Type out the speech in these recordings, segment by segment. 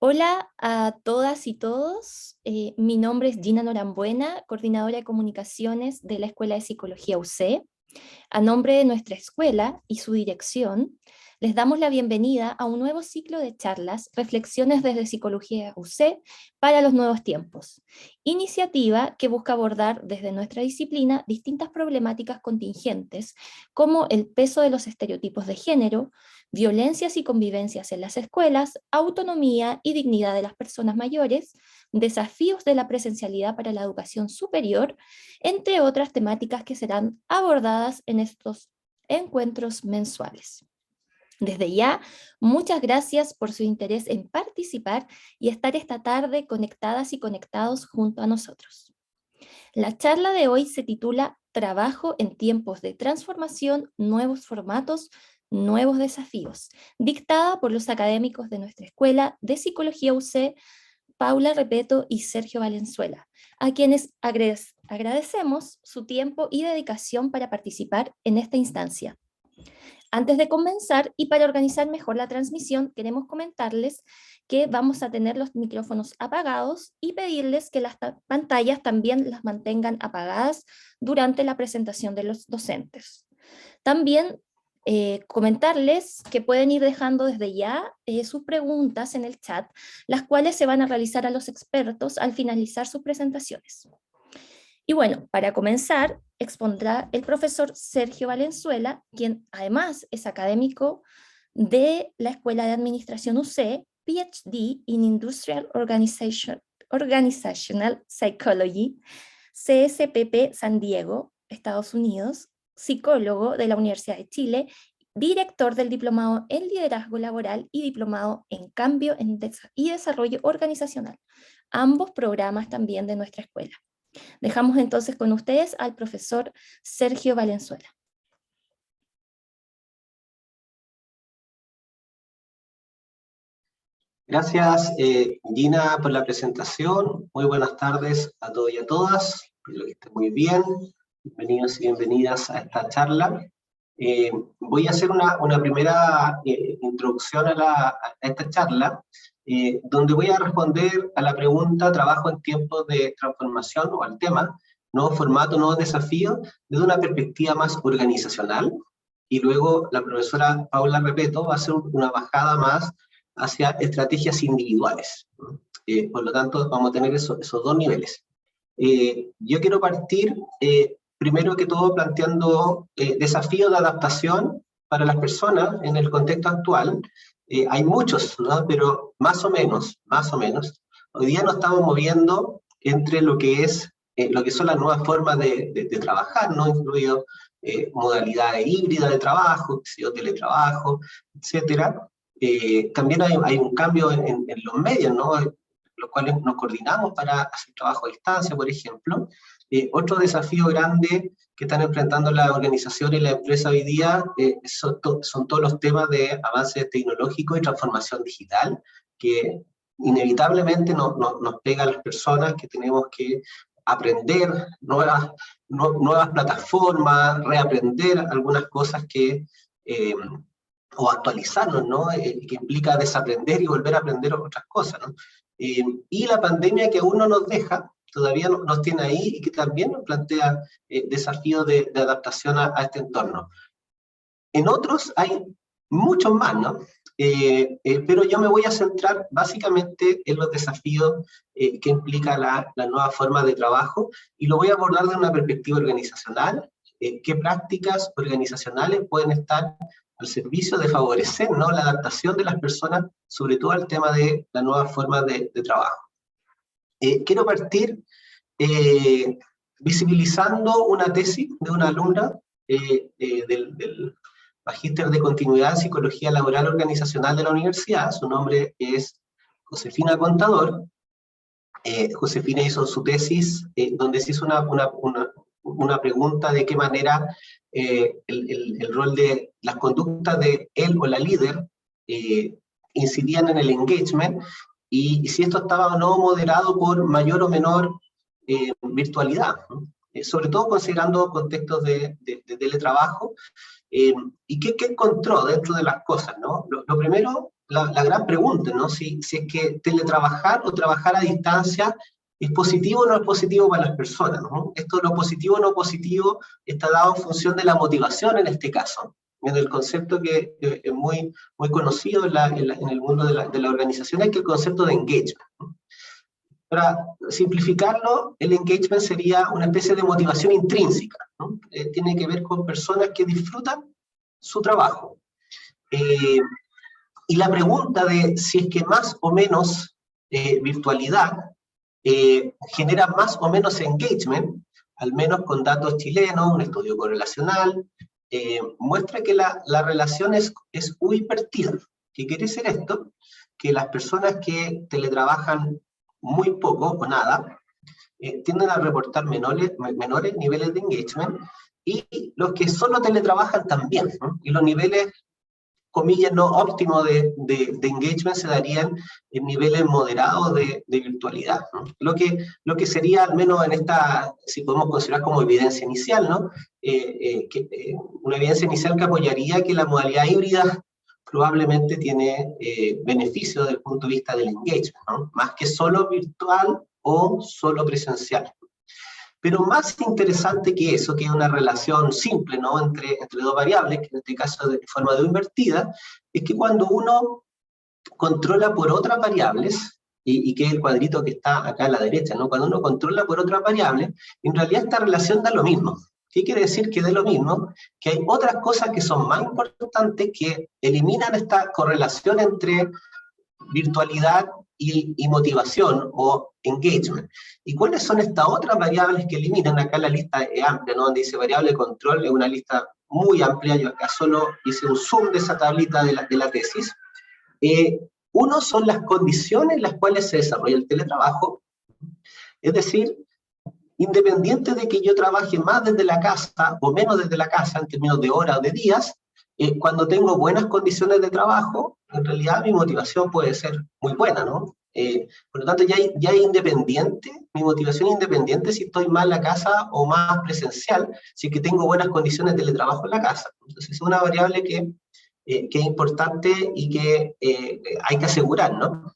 Hola a todas y todos. Mi nombre es Gina Norambuena, coordinadora de comunicaciones de la Escuela de Psicología UC. A nombre de nuestra escuela y su dirección, les damos la bienvenida a un nuevo ciclo de charlas, Reflexiones desde Psicología UC para los nuevos tiempos, iniciativa que busca abordar desde nuestra disciplina distintas problemáticas contingentes, como el peso de los estereotipos de género, violencias y convivencias en las escuelas, autonomía y dignidad de las personas mayores, desafíos de la presencialidad para la educación superior, entre otras temáticas que serán abordadas en estos encuentros mensuales. Desde ya, muchas gracias por su interés en participar y estar esta tarde conectadas y conectados junto a nosotros. La charla de hoy se titula Trabajo en tiempos de transformación, nuevos formatos, nuevos desafíos, dictada por los académicos de nuestra Escuela de Psicología UC, Paula Repeto y Sergio Valenzuela, a quienes agradecemos su tiempo y dedicación para participar en esta instancia. Antes de comenzar y para organizar mejor la transmisión, queremos comentarles que vamos a tener los micrófonos apagados y pedirles que las pantallas también las mantengan apagadas durante la presentación de los docentes. También comentarles que pueden ir dejando desde ya sus preguntas en el chat, las cuales se van a realizar a los expertos al finalizar sus presentaciones. Y bueno, para comenzar, expondrá el profesor Sergio Valenzuela, quien además es académico de la Escuela de Administración UC, PhD in Industrial Organizational Psychology, CSPP San Diego, Estados Unidos, psicólogo de la Universidad de Chile, director del Diplomado en Liderazgo Laboral y Diplomado en Cambio y Desarrollo Organizacional, ambos programas también de nuestra escuela. Dejamos entonces con ustedes al profesor Sergio Valenzuela. Gracias, Gina, por la presentación. Muy buenas tardes a todos y a todas. Espero que estén muy bien. Bienvenidos y bienvenidas a esta charla. Voy a hacer una primera introducción a esta charla, donde voy a responder a la pregunta ¿trabajo en tiempos de transformación? O al tema nuevo formato, nuevos desafíos, desde una perspectiva más organizacional. Y luego la profesora Paula Repeto va a hacer una bajada más hacia estrategias individuales. Por lo tanto, vamos a tener esos dos niveles. Yo quiero partir, primero que todo, planteando desafíos de adaptación para las personas en el contexto actual. Hay muchos, ¿no? Pero más o menos, hoy día nos estamos moviendo entre lo que son las nuevas formas de trabajar, ¿no? Incluido modalidades híbridas de trabajo, teletrabajo, etcétera. También hay un cambio en los medios, ¿no? Los cuales nos coordinamos para hacer trabajo a distancia, por ejemplo. Otro desafío grande que están enfrentando las organizaciones y la empresa hoy día son todos los temas de avance tecnológico y transformación digital, que inevitablemente nos pega a las personas que tenemos que aprender nuevas plataformas, reaprender algunas cosas que o actualizarnos, ¿no? Que implica desaprender y volver a aprender otras cosas, ¿no? Y la pandemia que aún no nos deja, todavía nos tiene ahí y que también nos plantea desafíos de adaptación a este entorno. En otros hay muchos más, ¿no? Pero yo me voy a centrar básicamente en los desafíos que implica la nueva forma de trabajo y lo voy a abordar desde una perspectiva organizacional. ¿Qué prácticas organizacionales pueden estar al servicio de favorecer, ¿no?, la adaptación de las personas, sobre todo al tema de la nueva forma de trabajo? Quiero partir visibilizando una tesis de una alumna del Magíster de Continuidad en Psicología Laboral Organizacional de la universidad. Su nombre es Josefina Contador. Josefina hizo su tesis donde se hizo una pregunta de qué manera el rol de las conductas de él o la líder incidían en el engagement y si esto estaba o no moderado por mayor o menor virtualidad, ¿no? Sobre todo considerando contextos de teletrabajo. ¿Y qué encontró dentro de las cosas, ¿no? Lo primero la gran pregunta, ¿no? Si es que teletrabajar o trabajar a distancia es positivo o no es positivo para las personas, ¿no? Esto lo positivo o no positivo está dado en función de la motivación en este caso, en el concepto que es muy, muy conocido en el mundo de la organización, es que el concepto de engagement, ¿no? Para simplificarlo, el engagement sería una especie de motivación intrínseca, ¿no? Tiene que ver con personas que disfrutan su trabajo. Y la pregunta de si es que más o menos virtualidad genera más o menos engagement, al menos con datos chilenos, un estudio correlacional, muestra que la relación es U invertida. ¿Qué quiere decir esto? Que las personas que teletrabajan muy poco o nada, tienden a reportar menores niveles de engagement, y los que solo teletrabajan también, ¿no? Y los niveles, comillas, no óptimos de engagement se darían en niveles moderados de virtualidad, ¿no? Lo que sería, al menos en esta, si podemos considerar como evidencia inicial, ¿no? Una evidencia inicial que apoyaría que la modalidad híbrida probablemente tiene beneficios desde el punto de vista del engagement, ¿no? Más que solo virtual o solo presencial. Pero más interesante que eso, que es una relación simple, ¿no? entre dos variables, que en este caso de forma de invertida, es que cuando uno controla por otras variables, y que es el cuadrito que está acá a la derecha, ¿no? Cuando uno controla por otras variables, en realidad esta relación da lo mismo. ¿Qué quiere decir que da lo mismo? Que hay otras cosas que son más importantes que eliminan esta correlación entre virtualidad y motivación o engagement. ¿Y cuáles son estas otras variables que eliminan? Acá la lista es amplia, ¿no? Donde dice variable de control, es una lista muy amplia. Yo acá solo hice un zoom de esa tablita de la tesis. Uno son las condiciones en las cuales se desarrolla el teletrabajo, es decir, independiente de que yo trabaje más desde la casa o menos desde la casa en términos de horas o de días, cuando tengo buenas condiciones de trabajo, en realidad mi motivación puede ser muy buena, ¿no? Por lo tanto, ya hay independiente, mi motivación independiente si estoy más en la casa o más presencial, si es que tengo buenas condiciones de teletrabajo en la casa. Entonces, es una variable que es importante y que hay que asegurar, ¿no?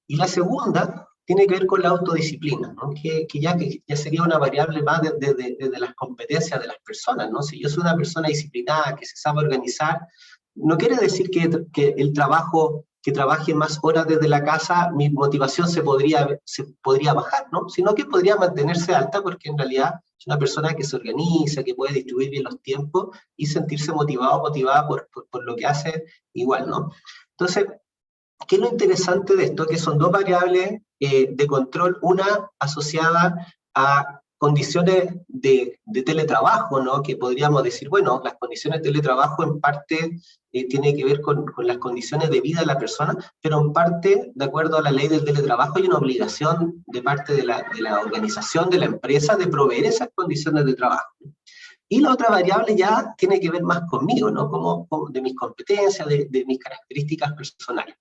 Y la segunda tiene que ver con la autodisciplina, ¿no? que ya sería una variable más de las competencias de las personas, ¿no? Si yo soy una persona disciplinada, que se sabe organizar, no quiere decir que el trabajo, que trabaje más horas desde la casa, mi motivación se podría bajar, ¿no? Sino que podría mantenerse alta, porque en realidad es una persona que se organiza, que puede distribuir bien los tiempos y sentirse motivada por lo que hace igual, ¿no? Entonces, ¿qué es lo interesante de esto? Que son dos variables de control, una asociada a condiciones de teletrabajo, ¿no? Que podríamos decir, bueno, las condiciones de teletrabajo en parte tiene que ver con las condiciones de vida de la persona, pero en parte, de acuerdo a la ley del teletrabajo, hay una obligación de parte de la organización, de la empresa, de proveer esas condiciones de trabajo. Y la otra variable ya tiene que ver más conmigo, ¿no? Como de mis competencias, de mis características personales.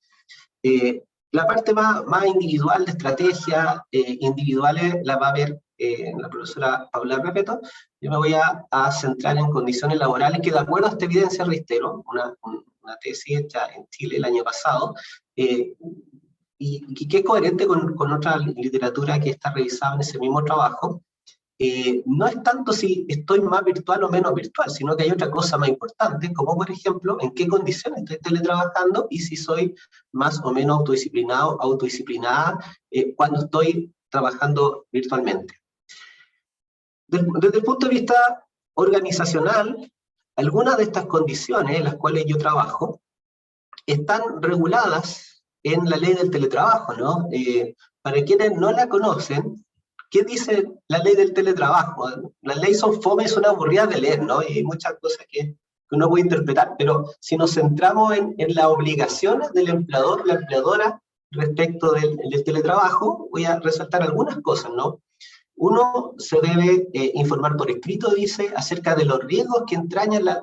La parte más individual de estrategia individuales la va a ver la profesora Paula Repeto. Yo me voy a centrar en condiciones laborales que, de acuerdo a esta evidencia, reitero, una tesis hecha en Chile el año pasado, y que es coherente con otra literatura que está revisada en ese mismo trabajo. No es tanto si estoy más virtual o menos virtual, sino que hay otra cosa más importante, como por ejemplo, en qué condiciones estoy teletrabajando y si soy más o menos autodisciplinado, autodisciplinada cuando estoy trabajando virtualmente. Desde el punto de vista organizacional, algunas de estas condiciones en las cuales yo trabajo están reguladas en la ley del teletrabajo, ¿no? Para quienes no la conocen, ¿qué dice la ley del teletrabajo? Las leyes son fome y son aburridas de leer, ¿no? Y hay muchas cosas que uno puede interpretar, pero si nos centramos en las obligaciones del empleador, la empleadora, respecto del teletrabajo, voy a resaltar algunas cosas, ¿no? Uno se debe informar por escrito, dice, acerca de los riesgos que entrañan las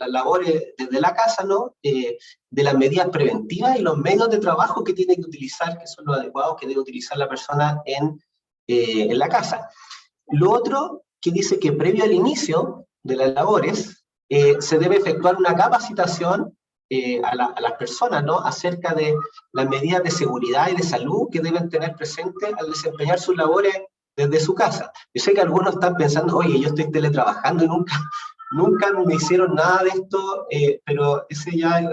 labores desde la casa, ¿no? De las medidas preventivas y los medios de trabajo que tiene que utilizar, que son los adecuados que debe utilizar la persona en la casa. Lo otro que dice que previo al inicio de las labores se debe efectuar una capacitación a las personas, ¿no?, acerca de las medidas de seguridad y de salud que deben tener presentes al desempeñar sus labores desde su casa. Yo sé que algunos están pensando, oye, yo estoy teletrabajando y nunca me hicieron nada de esto, pero ese ya es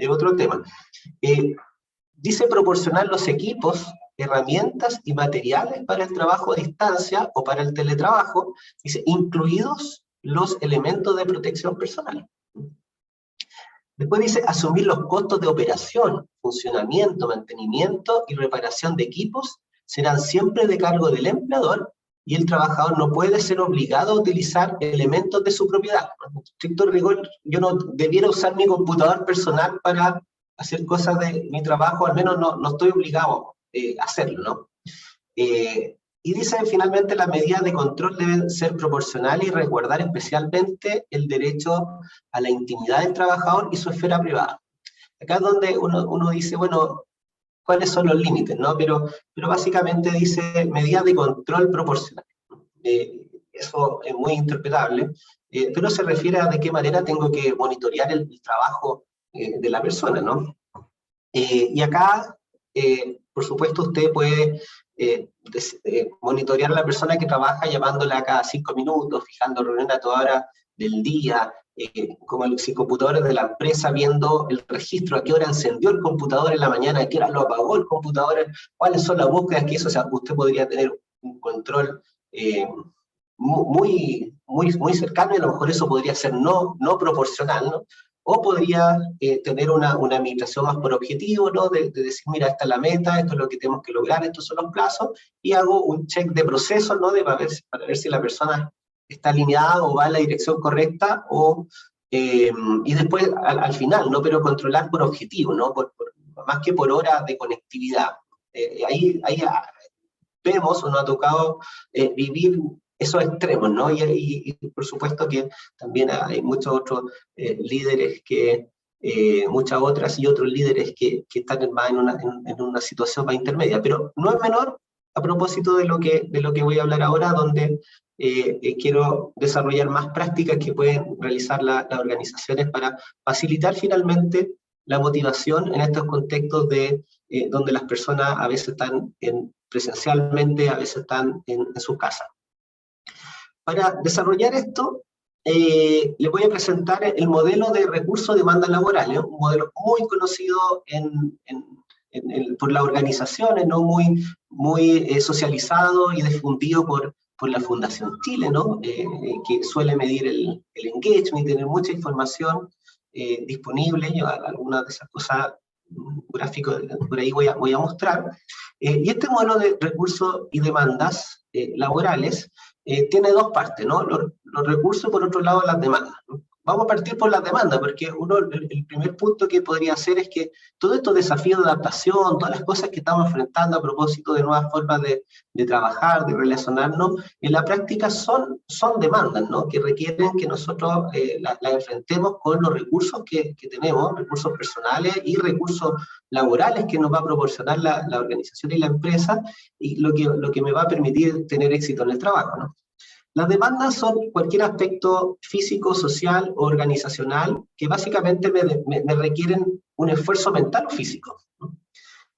otro tema. Dice proporcionar los equipos, herramientas y materiales para el trabajo a distancia o para el teletrabajo, dice, incluidos los elementos de protección personal. Después dice, asumir los costos de operación, funcionamiento, mantenimiento y reparación de equipos serán siempre de cargo del empleador y el trabajador no puede ser obligado a utilizar elementos de su propiedad. En estricto rigor, yo no debiera usar mi computador personal para hacer cosas de mi trabajo, al menos no estoy obligado a hacerlo, ¿no? Y dice finalmente, las medidas de control deben ser proporcionales y resguardar especialmente el derecho a la intimidad del trabajador y su esfera privada. Acá es donde uno dice, bueno, ¿cuáles son los límites, no? Pero básicamente dice medidas de control proporcionales. Eso es muy interpretable, pero se refiere a de qué manera tengo que monitorear el trabajo de la persona, ¿no? Y acá, por supuesto, usted puede monitorear a la persona que trabaja llamándola cada 5 minutos, fijando reuniones a toda hora del día, como los computadores de la empresa, viendo el registro, a qué hora encendió el computador en la mañana, a qué hora lo apagó el computador, cuáles son las búsquedas que hizo. O sea, usted podría tener un control muy cercano, y a lo mejor eso podría ser no proporcional, ¿no? O podría tener una administración más por objetivo, ¿no? De decir, mira, esta es la meta, esto es lo que tenemos que lograr, estos son los plazos, y hago un check de proceso, ¿no? Para ver si la persona está alineada o va en la dirección correcta, y después al final, ¿no? Pero controlar por objetivo, ¿no? Más que por hora de conectividad. Ahí vemos, o nos ha tocado vivir esos extremos, ¿no? Y por supuesto que también hay muchos otros líderes muchas otras y otros líderes que están más en una situación más intermedia, pero no es menor a propósito de lo que voy a hablar ahora, donde quiero desarrollar más prácticas que pueden realizar las organizaciones para facilitar finalmente la motivación en estos contextos donde las personas a veces están presencialmente, a veces están en sus casas. Para desarrollar esto, les voy a presentar el modelo de recursos de demanda laboral, un modelo muy conocido por las organizaciones, ¿no? muy socializado y difundido por la Fundación Chile, ¿no? Que suele medir el engagement y tener mucha información disponible. Yo algunas de esas cosas gráficos por ahí voy a mostrar. Y este modelo de recursos y demandas laborales tiene dos partes, ¿no? Los recursos, por otro lado, las demandas, ¿no? Vamos a partir por las demandas, porque el primer punto que podría hacer es que todos estos desafíos de adaptación, todas las cosas que estamos enfrentando a propósito de nuevas formas de trabajar, de relacionarnos, en la práctica son demandas, ¿no? Que requieren que nosotros las enfrentemos con los recursos que tenemos, recursos personales y recursos laborales que nos va a proporcionar la organización y la empresa, y lo que me va a permitir tener éxito en el trabajo, ¿no? Las demandas son cualquier aspecto físico, social o organizacional que básicamente me requieren un esfuerzo mental o físico, ¿no?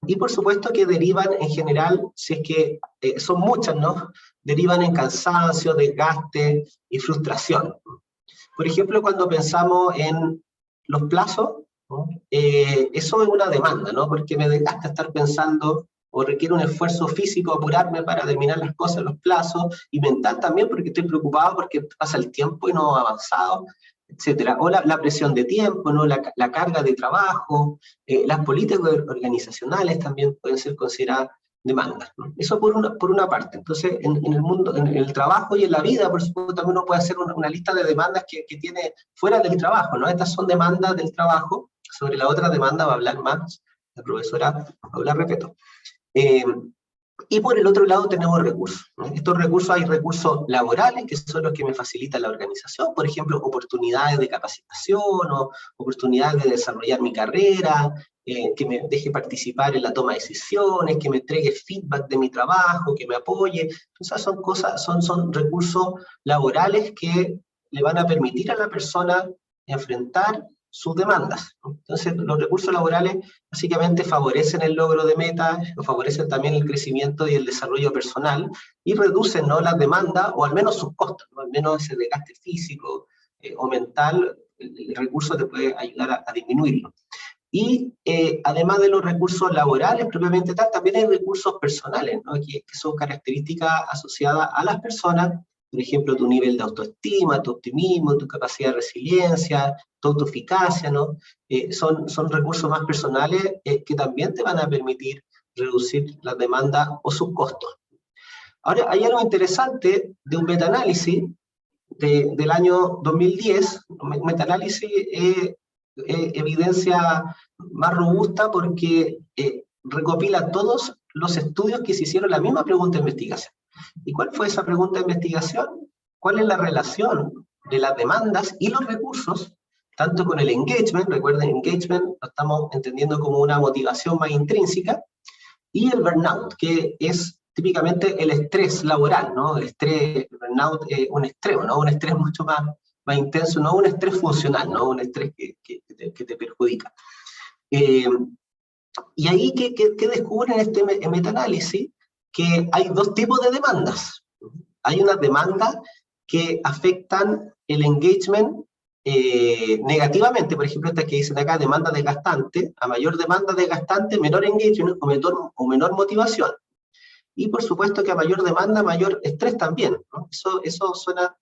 Y por supuesto que derivan en general, si es que son muchas, ¿no? Derivan en cansancio, desgaste y frustración. Por ejemplo, cuando pensamos en los plazos, ¿no? Eso es una demanda, ¿no? Porque me desgasta estar pensando, o requiere un esfuerzo físico apurarme para terminar las cosas, los plazos, y mental también, porque estoy preocupado porque pasa el tiempo y no ha avanzado, etcétera. O la presión de tiempo, ¿no? La carga de trabajo, las políticas organizacionales también pueden ser consideradas demandas, ¿no? Eso por una parte. Entonces, en el mundo, en el trabajo y en la vida, por supuesto, también uno puede hacer una lista de demandas que tiene fuera del trabajo, ¿no? Estas son demandas del trabajo. Sobre la otra demanda va a hablar más la profesora Paula Repeto. Y por el otro lado tenemos recursos, ¿no? Estos recursos, hay recursos laborales, que son los que me facilita la organización, por ejemplo, oportunidades de capacitación, o oportunidades de desarrollar mi carrera, que me deje participar en la toma de decisiones, que me entregue feedback de mi trabajo, que me apoye. Entonces son recursos laborales que le van a permitir a la persona enfrentar sus demandas. Entonces, los recursos laborales básicamente favorecen el logro de metas, favorecen también el crecimiento y el desarrollo personal, y reducen, ¿no?, las demandas, o al menos sus costos, ¿no?, al menos ese desgaste físico o mental, el recurso te puede ayudar a disminuirlo. Y además de los recursos laborales propiamente tal, también hay recursos personales, ¿no?, que son características asociadas a las personas. Por ejemplo, tu nivel de autoestima, tu optimismo, tu capacidad de resiliencia, tu autoeficacia, ¿no? Son recursos más personales que también te van a permitir reducir las demandas o sus costos. Ahora, hay algo interesante de un metaanálisis del año 2010, un metaanálisis evidencia más robusta porque recopila todos los estudios que se hicieron la misma pregunta de investigación. ¿Y cuál fue esa pregunta de investigación? ¿Cuál es la relación de las demandas y los recursos, tanto con el engagement? Recuerden, engagement lo estamos entendiendo como una motivación más intrínseca, y el burnout, que es típicamente el estrés laboral, ¿no? El estrés, el burnout es un extremo, ¿no? Un estrés mucho más intenso, no un estrés funcional, ¿no? Un estrés que te perjudica. Y ahí, ¿qué descubren en este metaanálisis? Que hay dos tipos de demandas. Hay unas demandas que afectan el engagement negativamente, por ejemplo, estas que dicen acá, demanda desgastante. A mayor demanda desgastante, menor engagement o menor motivación. Y por supuesto que a mayor demanda, mayor estrés también, ¿no? Eso suena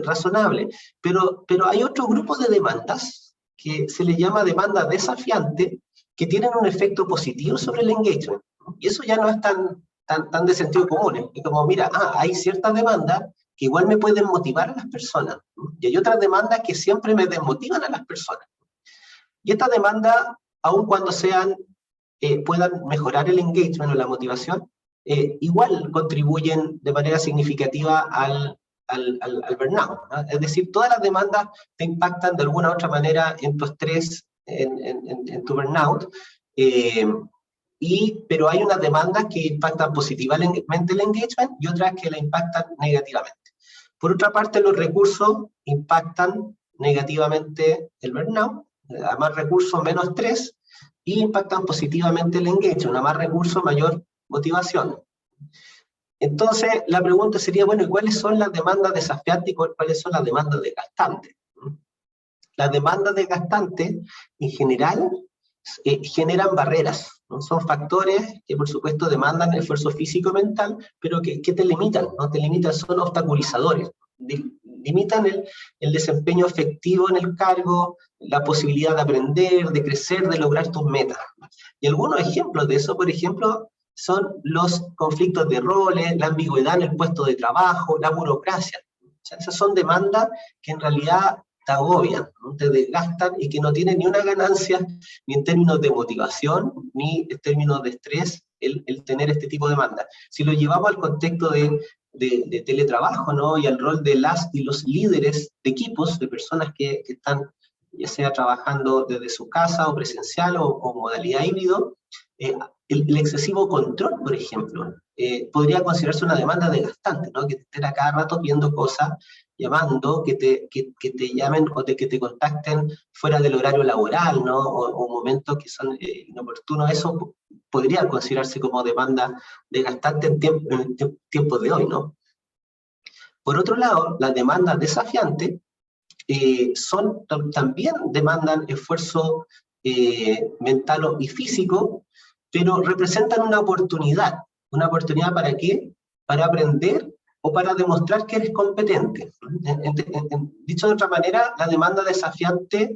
razonable. Pero hay otro grupo de demandas que se les llama demanda desafiante, que tienen un efecto positivo sobre el engagement, ¿no? Y eso ya no es tan de sentido común. Es como, mira, hay ciertas demandas que igual me pueden motivar a las personas, ¿no? Y hay otras demandas que siempre me desmotivan a las personas. Y estas demandas, aun cuando puedan mejorar el engagement o la motivación, igual contribuyen de manera significativa al burnout, ¿no? Es decir, todas las demandas te impactan de alguna u otra manera en tu estrés, en tu burnout, pero hay unas demandas que impactan positivamente el engagement y otras que la impactan negativamente. Por otra parte, los recursos impactan negativamente el burnout, a más recursos, menos estrés, y impactan positivamente el engagement, a más recursos, mayor motivación. Entonces, la pregunta sería, bueno, ¿y cuáles son las demandas desafiantes y cuáles son las demandas desgastantes? Las demandas desgastantes, en general, generan barreras, ¿no? Son factores que, por supuesto, demandan esfuerzo físico y mental, pero que te limitan, ¿no? Te limitan, son obstaculizadores. Limitan el desempeño efectivo en el cargo, la posibilidad de aprender, de crecer, de lograr tus metas. Y algunos ejemplos de eso, por ejemplo, son los conflictos de roles, la ambigüedad en el puesto de trabajo, la burocracia. O sea, esas son demandas que en realidad te agobian, ¿no? Te desgastan y que no tienen ni una ganancia, ni en términos de motivación, ni en términos de estrés, el tener este tipo de demandas. Si lo llevamos al contexto de teletrabajo, ¿no?, y al rol de las y los líderes de equipos, de personas que están ya sea trabajando desde su casa o presencial o modalidad híbrido, el excesivo control, por ejemplo, podría considerarse una demanda desgastante, ¿no? Que te estén a cada rato viendo cosas, llamando, que te llamen o que te contacten fuera del horario laboral, ¿no? O momentos que son inoportunos. Eso podría considerarse como demanda desgastante en tiempos de hoy, ¿no? Por otro lado, las demandas desafiantes también demandan esfuerzo mental y físico, pero representan una oportunidad. ¿Una oportunidad para qué? Para aprender o para demostrar que eres competente. Dicho de otra manera, la demanda desafiante,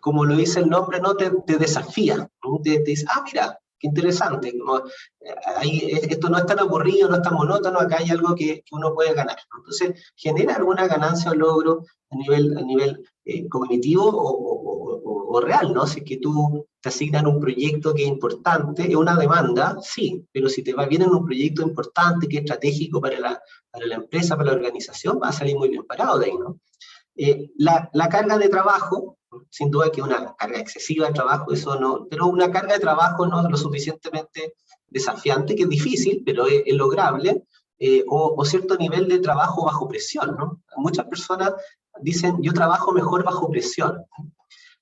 como lo dice el nombre, no te desafía, ¿no? Te dice, mira, qué interesante, como, esto no es tan aburrido, no es tan monótono, acá hay algo que uno puede ganar. Entonces, genera alguna ganancia o logro a nivel cognitivo o real, ¿no? Si es que tú te asignan un proyecto que es importante, es una demanda, sí, pero si te va bien en un proyecto importante, que es estratégico para la empresa, para la organización, vas a salir muy bien parado de ahí, ¿no? La carga de trabajo, sin duda que una carga excesiva de trabajo, eso no, pero una carga de trabajo no lo suficientemente desafiante, que es difícil, pero es lograble, o cierto nivel de trabajo bajo presión, ¿no? Muchas personas dicen, yo trabajo mejor bajo presión.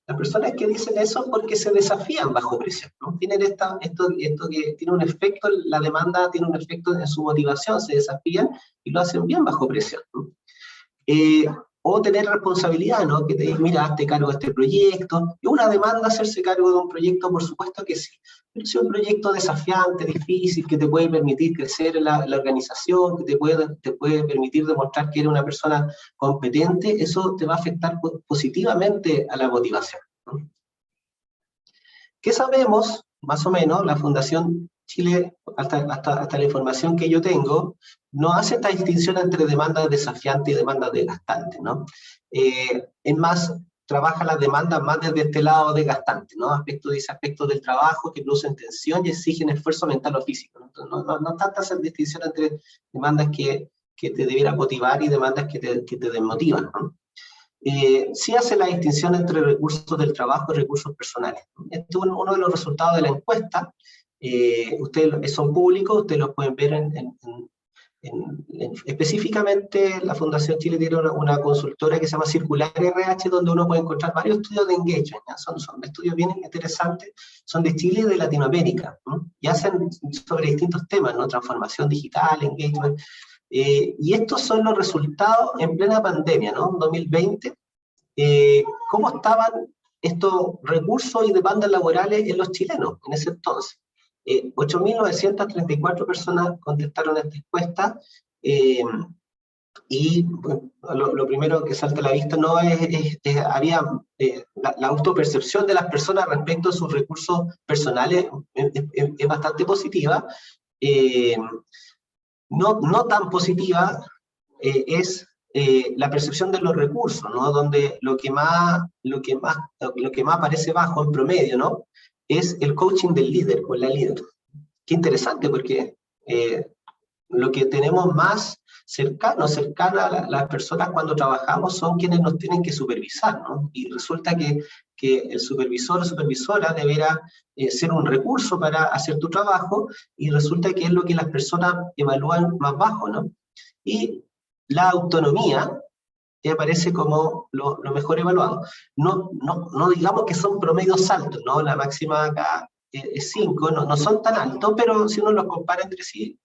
Las personas que dicen eso porque se desafían bajo presión, ¿no? Tienen esto que tiene un efecto, la demanda tiene un efecto en su motivación, se desafían y lo hacen bien bajo presión, ¿no? O tener responsabilidad, ¿no? Que te digan, mira, hazte cargo de este proyecto. ¿Es una demanda hacerse cargo de un proyecto? Por supuesto que sí. Pero si es un proyecto desafiante, difícil, que te puede permitir crecer en la organización, que te puede permitir demostrar que eres una persona competente, eso te va a afectar positivamente a la motivación, ¿no? ¿Qué sabemos? Más o menos, la Fundación Chile, hasta la información que yo tengo, no hace esta distinción entre demandas desafiantes y demandas desgastantes, ¿no? Es más, trabaja las demandas más desde este lado desgastante, ¿no? Aspectos del trabajo que producen tensión y exigen esfuerzo mental o físico, ¿no? No tanta esa distinción entre demandas que te debieran motivar y demandas que te desmotivan, ¿no? Sí hace la distinción entre recursos del trabajo y recursos personales. Este es uno de los resultados de la encuesta. Ustedes son públicos, ustedes los pueden ver específicamente la Fundación Chile tiene una consultora que se llama Circular RH, donde uno puede encontrar varios estudios de engagement, ¿ya? Son estudios bien interesantes, son de Chile y de Latinoamérica, ¿no? Y hacen sobre distintos temas, ¿no? Transformación digital, engagement. Y estos son los resultados en plena pandemia, ¿no? 2020, ¿cómo estaban estos recursos y demandas laborales en los chilenos en ese entonces? 8.934 personas contestaron esta encuesta, y bueno, lo primero que salta a la vista no había la autopercepción de las personas respecto a sus recursos personales es bastante positiva. No tan positiva es la percepción de los recursos, ¿no? Donde lo que más aparece bajo en promedio, ¿no? Es el coaching del líder o la líder. Qué interesante, porque lo que tenemos más cercana a las personas cuando trabajamos son quienes nos tienen que supervisar, ¿no? Y resulta que el supervisor o supervisora deberá ser un recurso para hacer tu trabajo, y resulta que es lo que las personas evalúan más bajo, ¿no? Y la autonomía aparece como lo mejor evaluado. No digamos que son promedios altos, ¿no? La máxima acá es 5, no son tan altos, pero si uno los compara entre sí,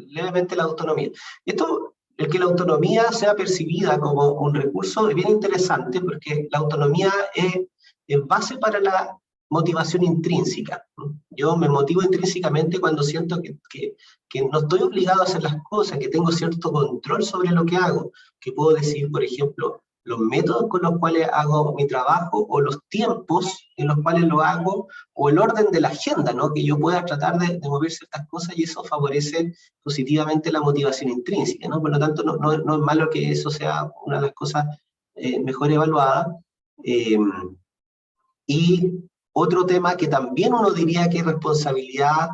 levemente la autonomía. El que la autonomía sea percibida como un recurso es bien interesante, porque la autonomía es base para la motivación intrínseca. Yo me motivo intrínsecamente cuando siento que no estoy obligado a hacer las cosas, que tengo cierto control sobre lo que hago, que puedo decir, por ejemplo, los métodos con los cuales hago mi trabajo, o los tiempos en los cuales lo hago, o el orden de la agenda, ¿no? Que yo pueda tratar de mover ciertas cosas, y eso favorece positivamente la motivación intrínseca, ¿no? Por lo tanto, no es malo que eso sea una de las cosas mejor evaluadas. Y otro tema que también uno diría que es responsabilidad,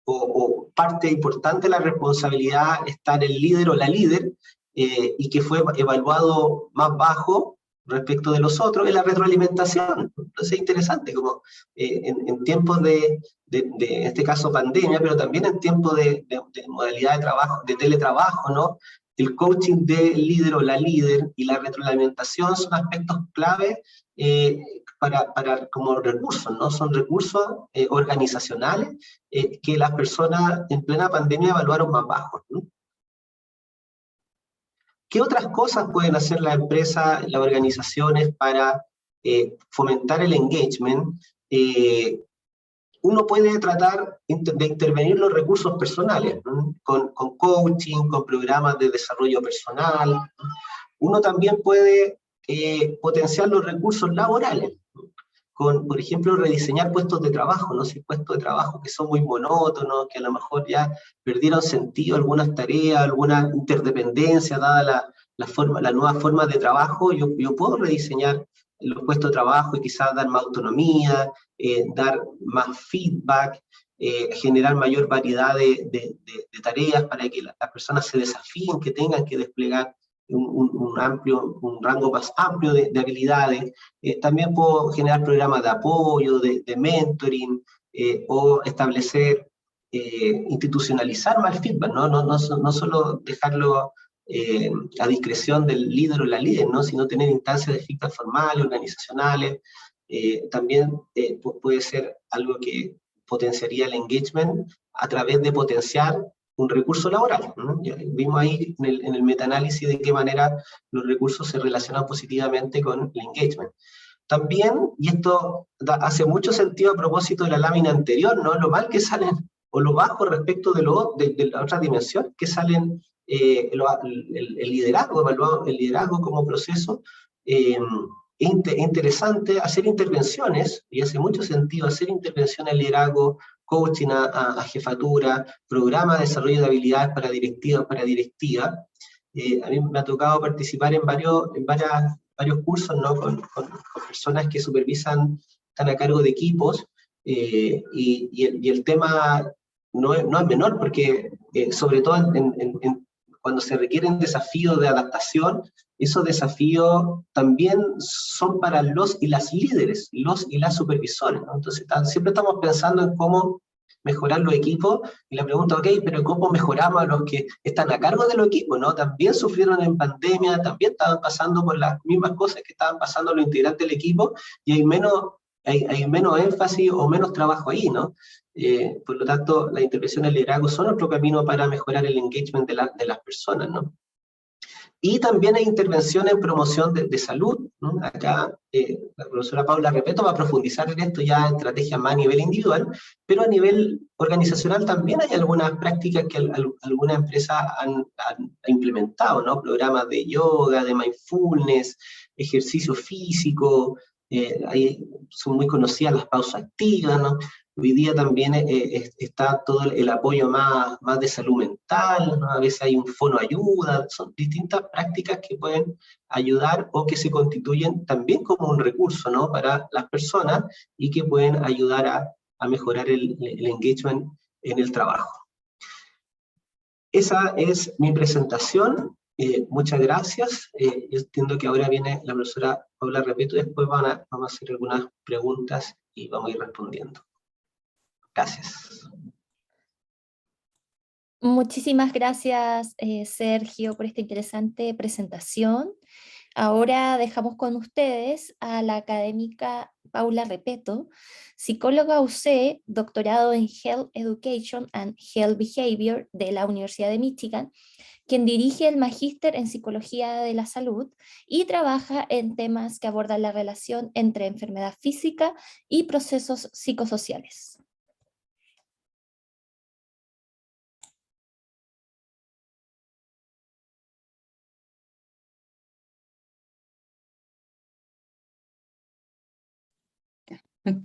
o parte importante de la responsabilidad está en el líder o la líder, y que fue evaluado más bajo respecto de los otros, es la retroalimentación. Entonces es interesante, como en tiempos en este caso pandemia, pero también en tiempos de modalidad de trabajo, de teletrabajo, ¿no? El coaching del líder o la líder y la retroalimentación son aspectos clave como recursos, ¿no? Son recursos organizacionales que las personas en plena pandemia evaluaron más bajos, ¿no? ¿Qué otras cosas pueden hacer las empresas, las organizaciones para fomentar el engagement? Uno puede tratar de intervenir los recursos personales, ¿no? Con coaching, con programas de desarrollo personal, ¿no? Uno también puede potenciar los recursos laborales, ¿no? Por ejemplo, rediseñar puestos de trabajo, ¿no? Si puestos de trabajo que son muy monótonos, que a lo mejor ya perdieron sentido algunas tareas, alguna interdependencia, dada la nueva forma de trabajo, yo puedo rediseñar los puestos de trabajo y quizás dar más autonomía, dar más feedback, generar mayor variedad de tareas para que las personas se desafíen, que tengan que desplegar un rango más amplio de habilidades. También puedo generar programas de apoyo, de mentoring, o establecer, institucionalizar más el feedback, ¿no? No solo dejarlo a discreción del líder o la líder, ¿no? Sino tener instancias de feedback formales, organizacionales, también puede ser algo que potenciaría el engagement a través de potenciar un recurso laboral, ¿no? Ya vimos ahí en el metaanálisis de qué manera los recursos se relacionan positivamente con el engagement. También, y esto hace mucho sentido a propósito de la lámina anterior, ¿no? Lo mal que salen, o lo bajo respecto de la otra dimensión, que salen el liderazgo, evaluado el liderazgo como proceso. Interesante hacer intervenciones, y hace mucho sentido hacer intervenciones en liderazgo, coaching a jefatura, programa de desarrollo de habilidades para directivas. A mí me ha tocado participar en varios cursos, ¿no? con personas que supervisan, están a cargo de equipos, y el tema no es menor, porque sobre todo cuando se requieren desafíos de adaptación, esos desafíos también son para los y las líderes, los y las supervisores, ¿no? Entonces siempre estamos pensando en cómo mejorar los equipos, y la pregunta, ok, pero ¿cómo mejoramos a los que están a cargo de los equipos, ¿no? También sufrieron en pandemia, también estaban pasando por las mismas cosas que estaban pasando los integrantes del equipo, y hay menos énfasis o menos trabajo ahí, ¿no? Por lo tanto, la intervención del liderazgo son otro camino para mejorar el engagement de las personas, ¿no? Y también hay intervención en promoción de salud, ¿no? Acá la profesora Paula Repeto va a profundizar en esto ya en estrategias más a nivel individual, pero a nivel organizacional también hay algunas prácticas que algunas empresas han implementado, ¿no? Programas de yoga, de mindfulness, ejercicio físico, son muy conocidas las pausas activas, ¿no? Hoy día también está todo el apoyo más de salud mental, ¿no? A veces hay un fono ayuda, son distintas prácticas que pueden ayudar o que se constituyen también como un recurso, ¿no? Para las personas, y que pueden ayudar a mejorar el engagement en el trabajo. Esa es mi presentación. Muchas gracias. Yo entiendo que ahora viene la profesora Paula Repeto, y después vamos a hacer algunas preguntas y vamos a ir respondiendo. Gracias. Muchísimas gracias, Sergio, por esta interesante presentación. Ahora dejamos con ustedes a la académica Paula Repeto, psicóloga UC, doctorado en Health Education and Health Behavior de la Universidad de Michigan, quien dirige el magíster en Psicología de la Salud y trabaja en temas que abordan la relación entre enfermedad física y procesos psicosociales.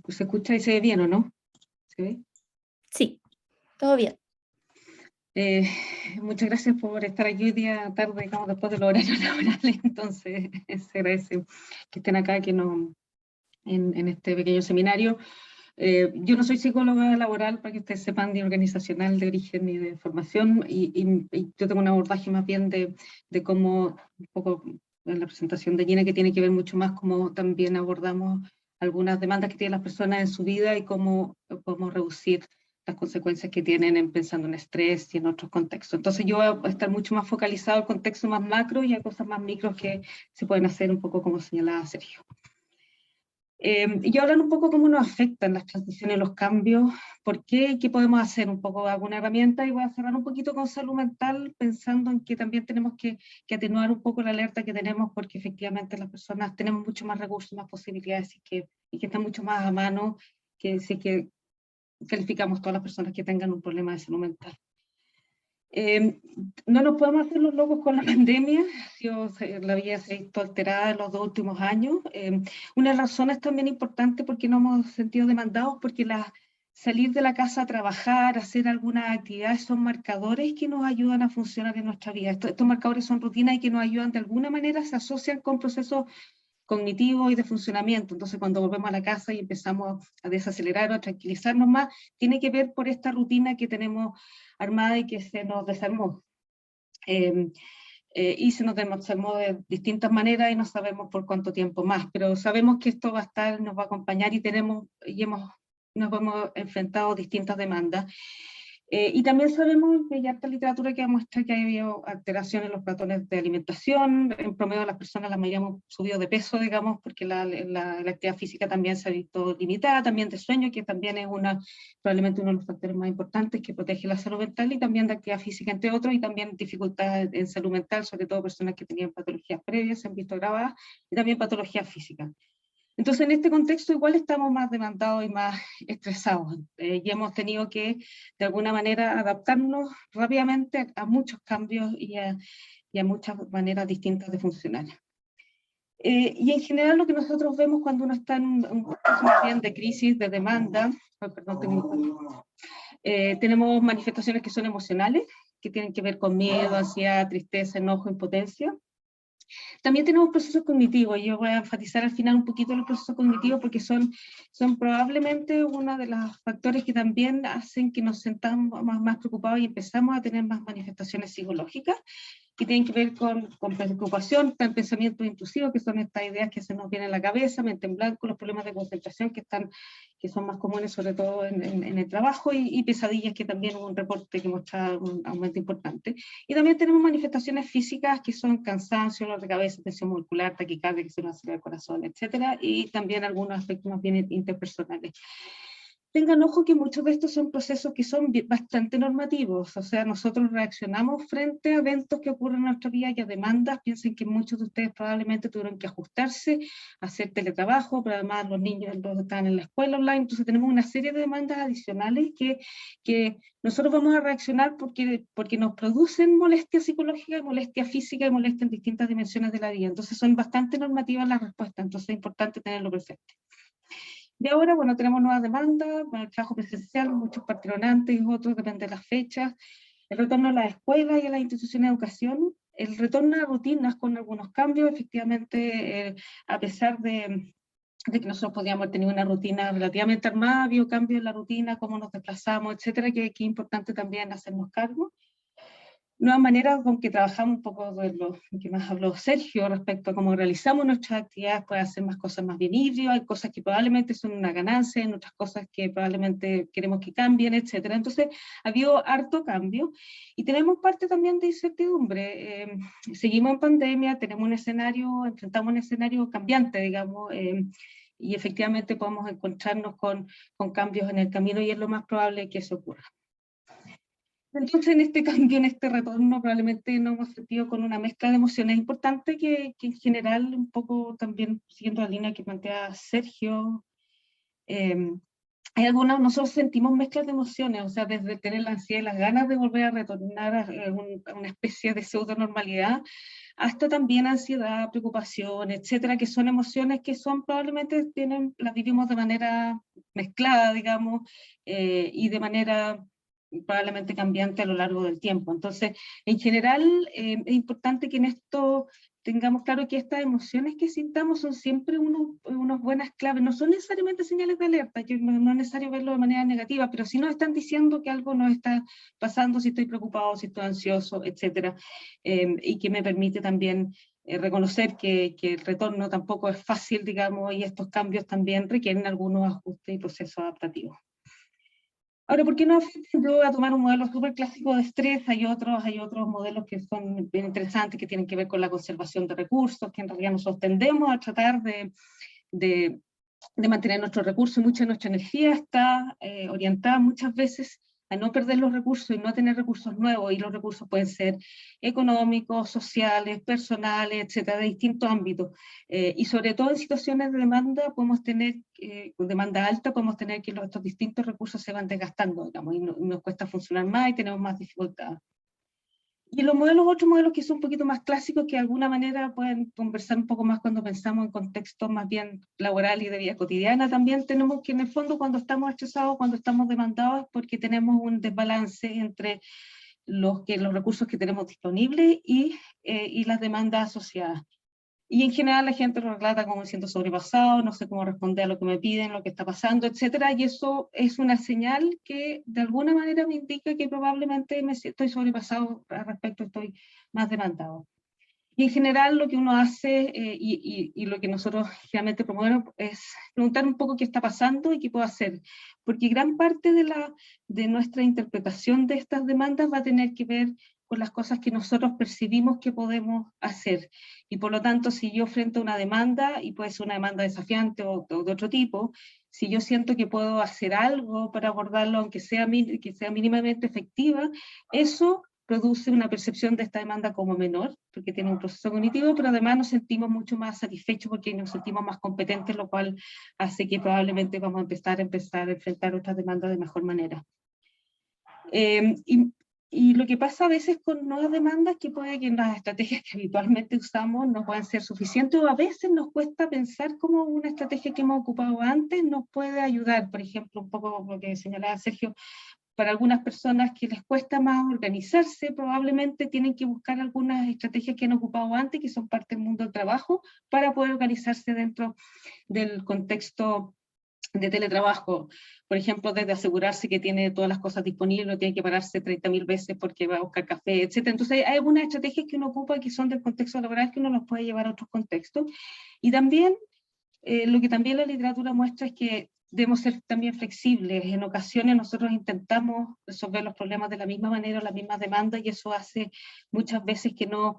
¿Se escucha y se ve bien o no? ¿Se ve? Sí, todo bien. Muchas gracias por estar aquí hoy día tarde, digamos, después del horario laboral. Entonces, se agradece que estén acá en este pequeño seminario. Yo no soy psicóloga laboral, para que ustedes sepan, ni organizacional de origen ni de formación, y yo tengo un abordaje más bien de cómo, un poco en la presentación de Gina, que tiene que ver mucho más cómo también abordamos algunas demandas que tienen las personas en su vida y cómo podemos reducir las consecuencias que tienen en pensando en estrés y en otros contextos. Entonces yo voy a estar mucho más focalizado al contexto más macro y a cosas más micros que se pueden hacer un poco como señalaba Sergio. Y hablar un poco cómo nos afectan las transiciones, los cambios, por qué, qué podemos hacer, un poco alguna herramienta, y voy a cerrar un poquito con salud mental, pensando en que también tenemos que atenuar un poco la alerta que tenemos, porque efectivamente las personas tenemos mucho más recursos, más posibilidades, y que están mucho más a mano que si que calificamos todas las personas que tengan un problema de salud mental. No nos podemos hacer los locos con la pandemia, la vida se ha visto alterada en los 2 últimos años. Una razón es también importante porque no hemos sentido demandados, porque salir de la casa a trabajar, hacer algunas actividades son marcadores que nos ayudan a funcionar en nuestra vida. Estos marcadores son rutinas y que nos ayudan de alguna manera, se asocian con procesos cognitivos y de funcionamiento. Entonces, cuando volvemos a la casa y empezamos a desacelerar o a tranquilizarnos más, tiene que ver por esta rutina que tenemos armada y que se nos desarmó. Y se nos desarmó de distintas maneras y no sabemos por cuánto tiempo más, pero sabemos que esto va a estar, nos va a acompañar, y nos hemos enfrentado a distintas demandas. Y también sabemos que hay harta literatura que demuestra que ha habido alteraciones en los patrones de alimentación. En promedio las personas, la mayoría hemos subido de peso, digamos, porque la actividad física también se ha visto limitada, también de sueño, que también es probablemente uno de los factores más importantes que protege la salud mental, y también de actividad física, entre otros, y también dificultades en salud mental, sobre todo personas que tenían patologías previas, se han visto agravadas, y también patologías físicas. Entonces, en este contexto igual estamos más demandados y más estresados, y hemos tenido que, de alguna manera, adaptarnos rápidamente a muchos cambios y a muchas maneras distintas de funcionar. Y en general lo que nosotros vemos cuando uno está en un proceso más bien de crisis, de demanda, tenemos manifestaciones que son emocionales, que tienen que ver con miedo, ansiedad, tristeza, enojo, impotencia. También tenemos procesos cognitivos, y yo voy a enfatizar al final un poquito los procesos cognitivos porque son probablemente uno de los factores que también hacen que nos sentamos más preocupados y empezamos a tener más manifestaciones psicológicas, que tienen que ver con preocupación, pensamientos intrusivos, que son estas ideas que se nos vienen a la cabeza, mente en blanco, los problemas de concentración que son más comunes sobre todo en el trabajo, y pesadillas, que también hubo un reporte que muestra un aumento importante. Y también tenemos manifestaciones físicas que son cansancio, dolor de cabeza, tensión muscular, taquicardia, que se nos acelera el corazón, etcétera, y también algunos aspectos más bien interpersonales. Tengan ojo que muchos de estos son procesos que son bastante normativos, o sea, nosotros reaccionamos frente a eventos que ocurren en nuestra vida y a demandas. Piensen que muchos de ustedes probablemente tuvieron que ajustarse, hacer teletrabajo, pero además los niños están en la escuela online, entonces tenemos una serie de demandas adicionales que nosotros vamos a reaccionar porque nos producen molestia psicológica, molestia física y molestia en distintas dimensiones de la vida. Entonces son bastante normativas las respuestas, entonces es importante tenerlo presente. Y ahora, bueno, tenemos nuevas demandas, el trabajo presencial, muchos partieron antes y otros, depende de las fechas, el retorno a la escuela y a las instituciones de educación, el retorno a rutinas con algunos cambios. Efectivamente, a pesar de que nosotros podíamos haber tenido una rutina relativamente armada, había cambios en la rutina, cómo nos desplazamos, etcétera, que es importante también hacernos cargo. Nuevas maneras con que trabajamos, un poco de lo que más habló Sergio respecto a cómo realizamos nuestras actividades, para hacer más cosas más bien híbridas. Hay cosas que probablemente son una ganancia, en otras cosas que probablemente queremos que cambien, etcétera. Entonces ha habido harto cambio y tenemos parte también de incertidumbre. Seguimos en pandemia, enfrentamos un escenario cambiante, digamos, y efectivamente podemos encontrarnos con cambios en el camino, y es lo más probable que eso ocurra. Entonces, en este cambio, en este retorno, probablemente nos hemos sentido con una mezcla de emociones importante que en general, un poco también siguiendo la línea que plantea Sergio, nosotros sentimos mezclas de emociones, o sea, desde tener la ansiedad y las ganas de volver a retornar a una especie de pseudo normalidad, hasta también ansiedad, preocupación, etcétera, que son emociones que probablemente las vivimos de manera mezclada, digamos, y de manera probablemente cambiante a lo largo del tiempo. Entonces, en general, es importante que en esto tengamos claro que estas emociones que sintamos son siempre unas buenas claves, no son necesariamente señales de alerta, no es necesario verlo de manera negativa, pero sí nos están diciendo que algo nos está pasando, si estoy preocupado, si estoy ansioso, etcétera, y que me permite también reconocer que el retorno tampoco es fácil, digamos, y estos cambios también requieren algunos ajustes y procesos adaptativos. Ahora, ¿por qué no yo a tomar un modelo súper clásico de estrés? Hay otros modelos que son bien interesantes, que tienen que ver con la conservación de recursos, que en realidad nosotros tendemos a tratar de mantener nuestros recursos. Mucha de nuestra energía está orientada muchas veces a no perder los recursos y no tener recursos nuevos, y los recursos pueden ser económicos, sociales, personales, etcétera, de distintos ámbitos. Y sobre todo en situaciones de demanda, demanda alta, podemos tener que estos distintos recursos se van desgastando, digamos, y nos cuesta funcionar más y tenemos más dificultades. Y otros modelos que son un poquito más clásicos, que de alguna manera pueden conversar un poco más cuando pensamos en contextos más bien laboral y de vida cotidiana, también tenemos que en el fondo cuando estamos estresados, cuando estamos demandados, porque tenemos un desbalance entre los recursos que tenemos disponibles y las demandas asociadas. Y en general la gente lo relata como me siento sobrepasado, no sé cómo responder a lo que me piden, lo que está pasando, etcétera, y eso es una señal que de alguna manera me indica que probablemente estoy sobrepasado al respecto, estoy más demandado. Y en general lo que uno hace y lo que nosotros generalmente promovemos es preguntar un poco qué está pasando y qué puedo hacer. Porque gran parte de nuestra interpretación de estas demandas va a tener que ver con las cosas que nosotros percibimos que podemos hacer. Y por lo tanto, si yo frente a una demanda, y puede ser una demanda desafiante o de otro tipo, si yo siento que puedo hacer algo para abordarlo, aunque sea, que sea mínimamente efectiva, eso produce una percepción de esta demanda como menor, porque tiene un proceso cognitivo, pero además nos sentimos mucho más satisfechos porque nos sentimos más competentes, lo cual hace que probablemente vamos a empezar a enfrentar otras demandas de mejor manera. Y lo que pasa a veces con nuevas demandas, que puede que las estrategias que habitualmente usamos no puedan ser suficientes, o a veces nos cuesta pensar cómo una estrategia que hemos ocupado antes nos puede ayudar. Por ejemplo, un poco lo que señalaba Sergio, para algunas personas que les cuesta más organizarse, probablemente tienen que buscar algunas estrategias que han ocupado antes, que son parte del mundo del trabajo, para poder organizarse dentro del contexto de teletrabajo. Por ejemplo, desde asegurarse que tiene todas las cosas disponibles, no tiene que pararse 30.000 veces porque va a buscar café, etc. Entonces hay algunas estrategias que uno ocupa que son del contexto laboral que uno los puede llevar a otros contextos. Y también, lo que también la literatura muestra es que debemos ser también flexibles. En ocasiones nosotros intentamos resolver los problemas de la misma manera, las mismas demandas, y eso hace muchas veces que no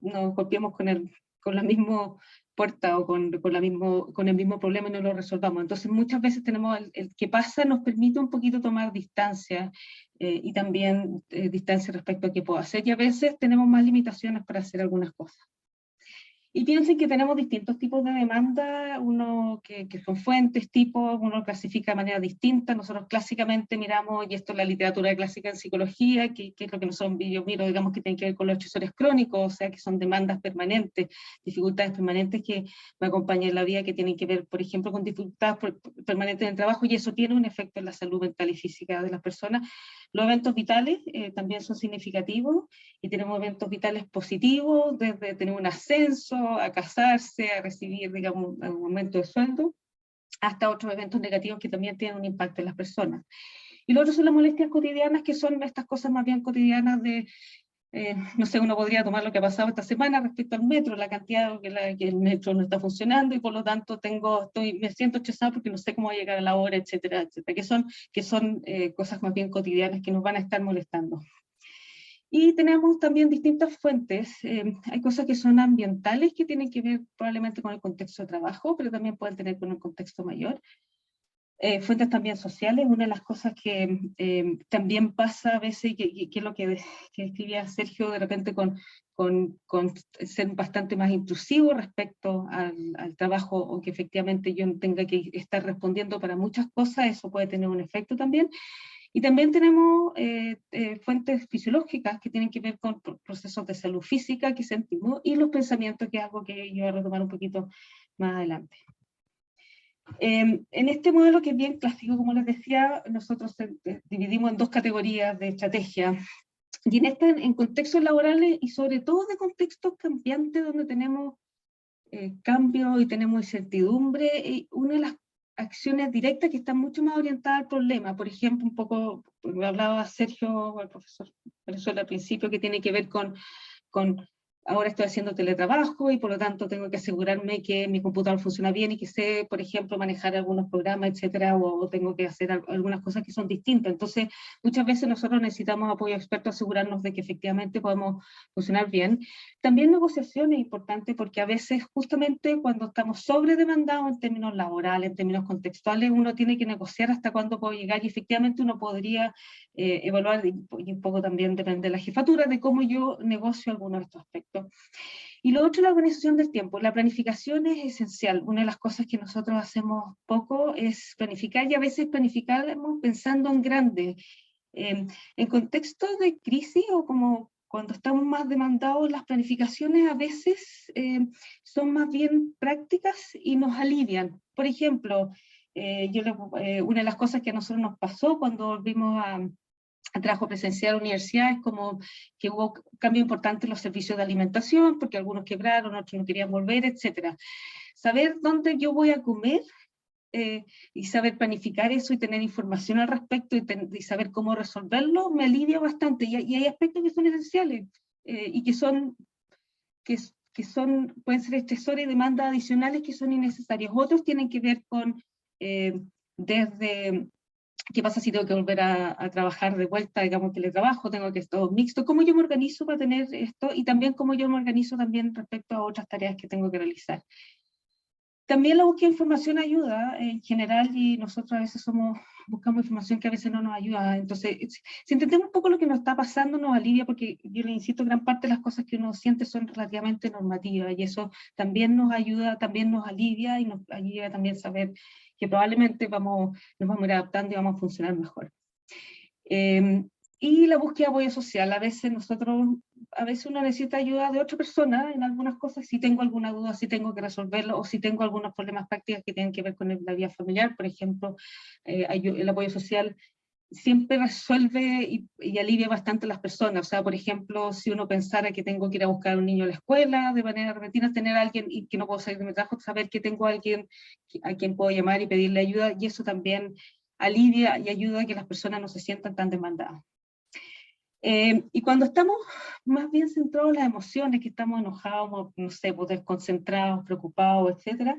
nos golpeemos con la misma puerta o con el mismo problema y no lo resolvamos. Entonces muchas veces tenemos el que pasa nos permite un poquito tomar distancia y también distancia respecto a qué puedo hacer, y a veces tenemos más limitaciones para hacer algunas cosas. Y piensen que tenemos distintos tipos de demanda, uno que son fuentes, tipos, uno clasifica de manera distinta. Nosotros clásicamente miramos, y esto es la literatura clásica en psicología, que es lo que yo miro, digamos, que tiene que ver con los estresores crónicos, o sea, que son demandas permanentes, dificultades permanentes que me acompañan en la vida, que tienen que ver, por ejemplo, con dificultades permanentes en el trabajo, y eso tiene un efecto en la salud mental y física de las personas. Los eventos vitales también son significativos, y tenemos eventos vitales positivos, desde tener un ascenso, a casarse, a recibir, digamos, un aumento de sueldo, hasta otros eventos negativos que también tienen un impacto en las personas. Y lo otro son las molestias cotidianas, que son estas cosas más bien cotidianas de, no sé, uno podría tomar lo que ha pasado esta semana respecto al metro, la cantidad que el metro no está funcionando, y por lo tanto me siento estresado porque no sé cómo voy a llegar a la hora, etcétera, etcétera, que son cosas más bien cotidianas que nos van a estar molestando. Y tenemos también distintas fuentes. Hay cosas que son ambientales, que tienen que ver probablemente con el contexto de trabajo, pero también pueden tener con un contexto mayor. Fuentes también sociales. Una de las cosas que también pasa a veces, que es lo que escribía Sergio, de repente con ser bastante más intrusivo respecto al trabajo, o que efectivamente yo tenga que estar respondiendo para muchas cosas, eso puede tener un efecto también. Y también tenemos fuentes fisiológicas que tienen que ver con procesos de salud física que sentimos, y los pensamientos, que es algo que yo voy a retomar un poquito más adelante. En este modelo, que es bien clásico, como les decía, nosotros dividimos en dos categorías de estrategia. Y en contextos laborales, y sobre todo de contextos cambiantes, donde tenemos cambio y tenemos incertidumbre, una de las acciones directas que están mucho más orientadas al problema. Por ejemplo, un poco, me hablaba Sergio, el profesor Venezuela al principio, que tiene que ver con ahora estoy haciendo teletrabajo, y por lo tanto tengo que asegurarme que mi computador funciona bien y que sé, por ejemplo, manejar algunos programas, etcétera, o tengo que hacer algunas cosas que son distintas. Entonces, muchas veces nosotros necesitamos apoyo experto, asegurarnos de que efectivamente podemos funcionar bien. También negociación es importante, porque a veces justamente cuando estamos sobredemandados en términos laborales, en términos contextuales, uno tiene que negociar hasta cuándo puedo llegar, y efectivamente uno podría evaluar, y un poco también depende de la jefatura, de cómo yo negocio algunos de estos aspectos. Y lo otro, la organización del tiempo. La planificación es esencial. Una de las cosas que nosotros hacemos poco es planificar, y a veces planificamos pensando en grande. En contextos de crisis, o como cuando estamos más demandados, las planificaciones a veces son más bien prácticas y nos alivian. Por ejemplo, una de las cosas que a nosotros nos pasó cuando volvimos a trabajo presencial a la universidad, es como que hubo cambio importante en los servicios de alimentación, porque algunos quebraron, otros no querían volver, etc. Saber dónde yo voy a comer, y saber planificar eso y tener información al respecto, y saber cómo resolverlo, me alivia bastante. Y hay aspectos que son esenciales y que son pueden ser estresores y demandas adicionales que son innecesarios. Otros tienen que ver con desde qué pasa si tengo que volver a trabajar de vuelta, digamos, teletrabajo, tengo que estar mixto, cómo yo me organizo para tener esto, y también cómo yo me organizo también respecto a otras tareas que tengo que realizar. También la búsqueda de información ayuda en general, y nosotros a veces buscamos información que a veces no nos ayuda. Entonces, si entendemos un poco lo que nos está pasando, nos alivia, porque yo le insisto, gran parte de las cosas que uno siente son relativamente normativas, y eso también nos ayuda, también nos alivia, y nos ayuda también saber que probablemente nos vamos a ir adaptando y vamos a funcionar mejor. Y la búsqueda de apoyo social. A veces uno necesita ayuda de otra persona en algunas cosas, si tengo alguna duda, si tengo que resolverlo, o si tengo algunos problemas prácticos que tienen que ver con la vida familiar, por ejemplo, el apoyo social siempre resuelve y alivia bastante a las personas. O sea, por ejemplo, si uno pensara que tengo que ir a buscar a un niño a la escuela de manera repentina, tener a alguien y que no puedo salir de mi trabajo, saber que tengo a alguien a quien puedo llamar y pedirle ayuda, y eso también alivia y ayuda a que las personas no se sientan tan demandadas. Y cuando estamos más bien centrados en las emociones, que estamos enojados, no sé, pues desconcentrados, preocupados, etcétera,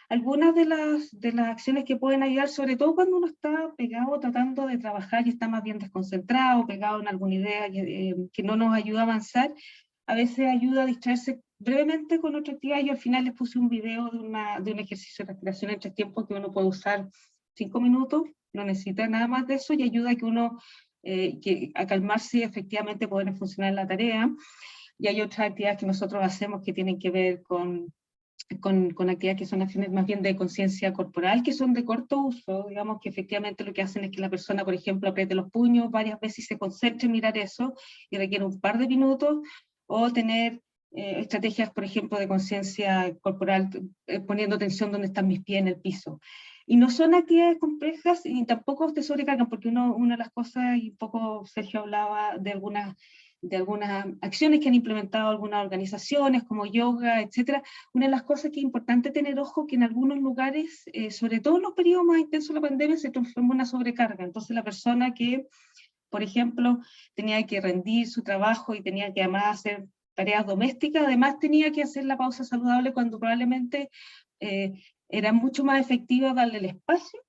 algunas de las acciones que pueden ayudar, sobre todo cuando uno está pegado tratando de trabajar y está más bien desconcentrado, pegado en alguna idea que no nos ayuda a avanzar, a veces ayuda a distraerse brevemente con otra actividad. Yo al final les puse un video de un ejercicio de respiración en 3 tiempos que uno puede usar 5 minutos, no necesita nada más de eso, y ayuda a que uno a calmarse y efectivamente poder funcionar la tarea. Y hay otras actividades que nosotros hacemos que tienen que ver con actividades que son acciones más bien de conciencia corporal, que son de corto uso, digamos, que efectivamente lo que hacen es que la persona, por ejemplo, apriete los puños varias veces y se concentre en mirar eso, y requiere un par de minutos, o tener estrategias, por ejemplo, de conciencia corporal, poniendo atención donde están mis pies en el piso. Y no son actividades complejas y tampoco te sobrecargan, porque una de las cosas, y un poco Sergio hablaba de algunas acciones que han implementado algunas organizaciones como yoga, etcétera. Una de las cosas que es importante tener ojo, que en algunos lugares, sobre todo en los periodos más intensos de la pandemia, se transformó en una sobrecarga. Entonces la persona que, por ejemplo, tenía que rendir su trabajo y tenía que además hacer tareas domésticas, además tenía que hacer la pausa saludable, cuando probablemente era mucho más efectiva darle el espacio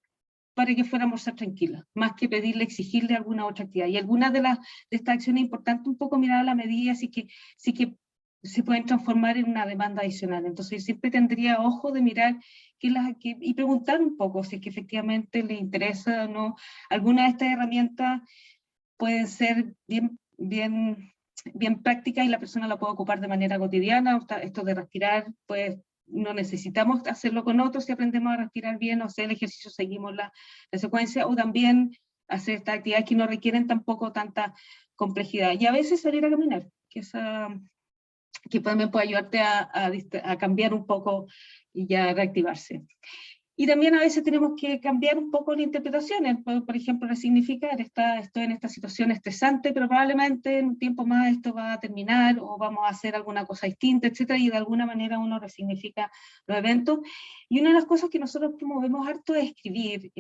para que fuera a almorzar tranquila, más que pedirle, exigirle alguna otra actividad. Y algunas de estas acciones es importante un poco mirar a la medida, sí que se pueden transformar en una demanda adicional. Entonces siempre tendría ojo de mirar y preguntar un poco si es que efectivamente le interesa o no. Algunas de estas herramientas pueden ser bien prácticas y la persona la puede ocupar de manera cotidiana. Esto de respirar, pues no necesitamos hacerlo con otros si aprendemos a respirar bien, o hacer el ejercicio, seguimos la secuencia, o también hacer estas actividades que no requieren tampoco tanta complejidad. Y a veces salir a caminar, que también puede ayudarte a cambiar un poco y ya reactivarse. Y también a veces tenemos que cambiar un poco la interpretación, por ejemplo, resignificar, estoy en esta situación estresante, pero probablemente en un tiempo más esto va a terminar, o vamos a hacer alguna cosa distinta, etcétera, y de alguna manera uno resignifica los eventos. Y una de las cosas que nosotros promovemos harto es escribir.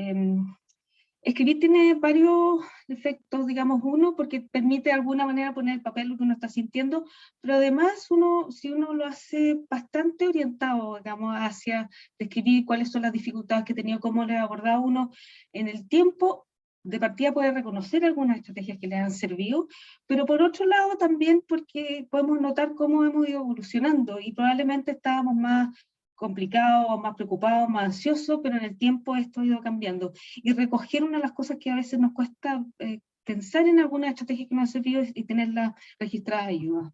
Escribir tiene varios efectos, digamos. Uno, porque permite de alguna manera poner en papel lo que uno está sintiendo, pero además si uno lo hace bastante orientado, digamos, hacia describir cuáles son las dificultades que he tenido, cómo le ha abordado uno en el tiempo, de partida puede reconocer algunas estrategias que le han servido, pero por otro lado también porque podemos notar cómo hemos ido evolucionando, y probablemente estábamos más complicados, más preocupados, más ansiosos, pero en el tiempo esto ha ido cambiando. Y recoger una de las cosas que a veces nos cuesta pensar en alguna estrategia que nos ha servido y tenerla registrada de ayuda.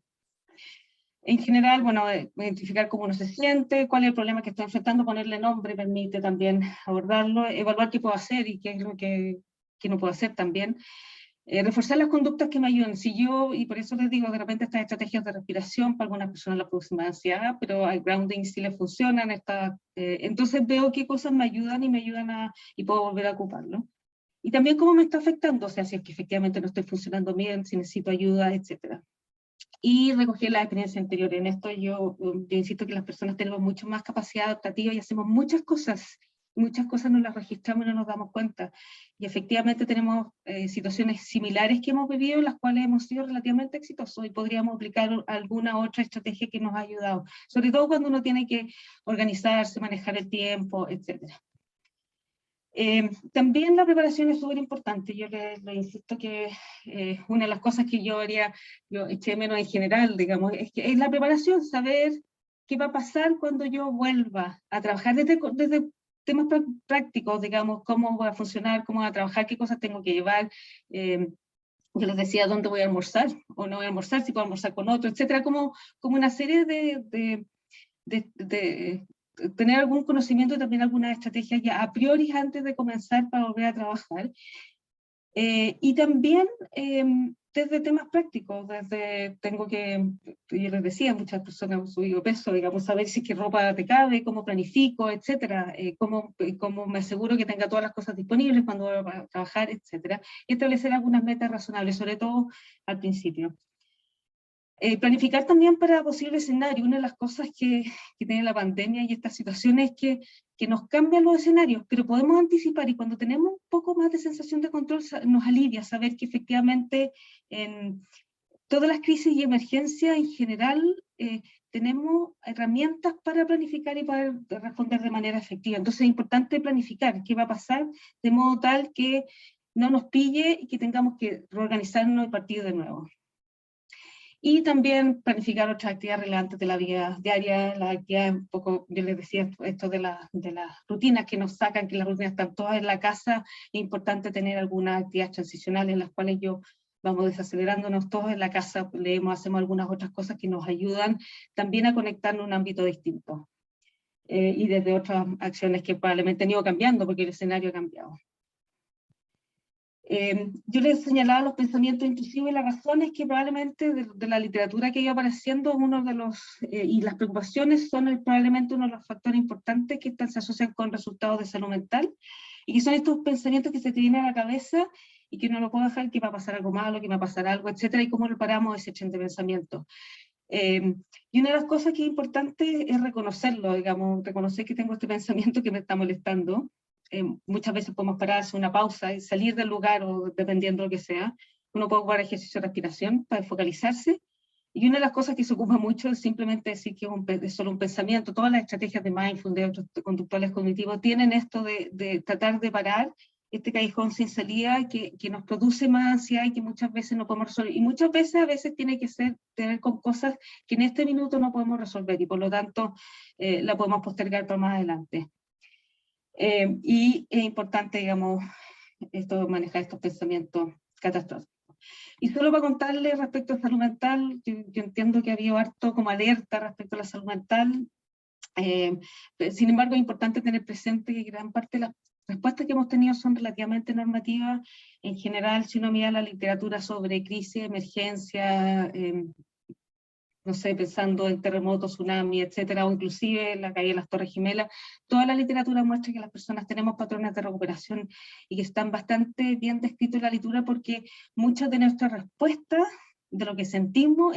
En general, bueno, identificar cómo uno se siente, cuál es el problema que está enfrentando, ponerle nombre permite también abordarlo, evaluar qué puedo hacer y qué es lo que no puedo hacer también. Reforzar las conductas que me ayuden. Y por eso les digo, de repente estas estrategias de respiración, para algunas personas la producen más ansiedad, pero al grounding sí les funcionan. Entonces veo qué cosas me ayudan y puedo volver a ocuparlo. Y también cómo me está afectando, o sea, si es que efectivamente no estoy funcionando bien, si necesito ayuda, etc. Y recoger la experiencia anterior. En esto yo insisto que las personas tenemos mucho más capacidad adaptativa y hacemos muchas cosas muchas cosas no las registramos y no nos damos cuenta. Y efectivamente tenemos situaciones similares que hemos vivido, en las cuales hemos sido relativamente exitosos y podríamos aplicar alguna otra estrategia que nos ha ayudado, sobre todo cuando uno tiene que organizarse, manejar el tiempo, etc. También la preparación es súper importante. Yo le insisto que una de las cosas que yo eché menos en general, digamos, es la preparación, saber qué va a pasar cuando yo vuelva a trabajar desde temas prácticos, digamos, cómo va a funcionar, cómo va a trabajar, qué cosas tengo que llevar. Yo les decía dónde voy a almorzar o no voy a almorzar, si puedo almorzar con otro, etcétera, como una serie de tener algún conocimiento y también alguna estrategia ya a priori antes de comenzar para volver a trabajar. Y también desde temas prácticos, yo les decía, muchas personas han subido peso, digamos, saber si qué ropa te cabe, cómo planifico, etcétera, cómo me aseguro que tenga todas las cosas disponibles cuando voy a trabajar, etcétera, y establecer algunas metas razonables, sobre todo al principio. Planificar también para posibles escenarios. Una de las cosas que tiene la pandemia y esta situación es que nos cambian los escenarios, pero podemos anticipar, y cuando tenemos un poco más de sensación de control nos alivia saber que efectivamente en todas las crisis y emergencias en general tenemos herramientas para planificar y para responder de manera efectiva. Entonces es importante planificar qué va a pasar de modo tal que no nos pille y que tengamos que reorganizarnos y partir de nuevo. Y también planificar otras actividades relevantes de la vida diaria, las actividades un poco, yo les decía esto de las rutinas que nos sacan, que las rutinas están todas en la casa, es importante tener algunas actividades transicionales en las cuales vamos desacelerándonos todos en la casa, leemos, hacemos algunas otras cosas que nos ayudan también a conectarnos en un ámbito distinto. Y desde otras acciones que probablemente han ido cambiando porque el escenario ha cambiado. Yo les señalaba los pensamientos intrusivos y las razones que probablemente de la literatura que iba apareciendo, uno de los, y las preocupaciones son probablemente uno de los factores importantes que se asocian con resultados de salud mental, y que son estos pensamientos que se te vienen a la cabeza y que no lo puedo dejar, que va a pasar algo malo, que va a pasar algo, etcétera, y cómo reparamos ese tren de pensamiento. Y una de las cosas que es importante es reconocerlo, digamos, reconocer que tengo este pensamiento que me está molestando. Muchas veces podemos parar, hacer una pausa y salir del lugar, o dependiendo de lo que sea. Uno puede jugar ejercicio de respiración para focalizarse. Y una de las cosas que se ocupa mucho es simplemente decir que es solo un pensamiento. Todas las estrategias de mindfulness, de otros conductuales cognitivos, tienen esto de tratar de parar este callejón sin salida que nos produce más ansiedad y que muchas veces no podemos resolver. Y muchas veces, tiene que tener con cosas que en este minuto no podemos resolver y por lo tanto la podemos postergar para más adelante. Y es importante, digamos, manejar estos pensamientos catastróficos. Y solo para contarles respecto a salud mental, yo entiendo que había harto como alerta respecto a la salud mental. Sin embargo, es importante tener presente que gran parte de las respuestas que hemos tenido son relativamente normativas. En general, si uno mira la literatura sobre crisis, emergencia, no sé, pensando en terremotos, tsunami, etcétera, o inclusive en la caída de las Torres Gemelas, toda la literatura muestra que las personas tenemos patrones de recuperación y que están bastante bien descritos en la literatura, porque muchas de nuestras respuestas, de lo que sentimos,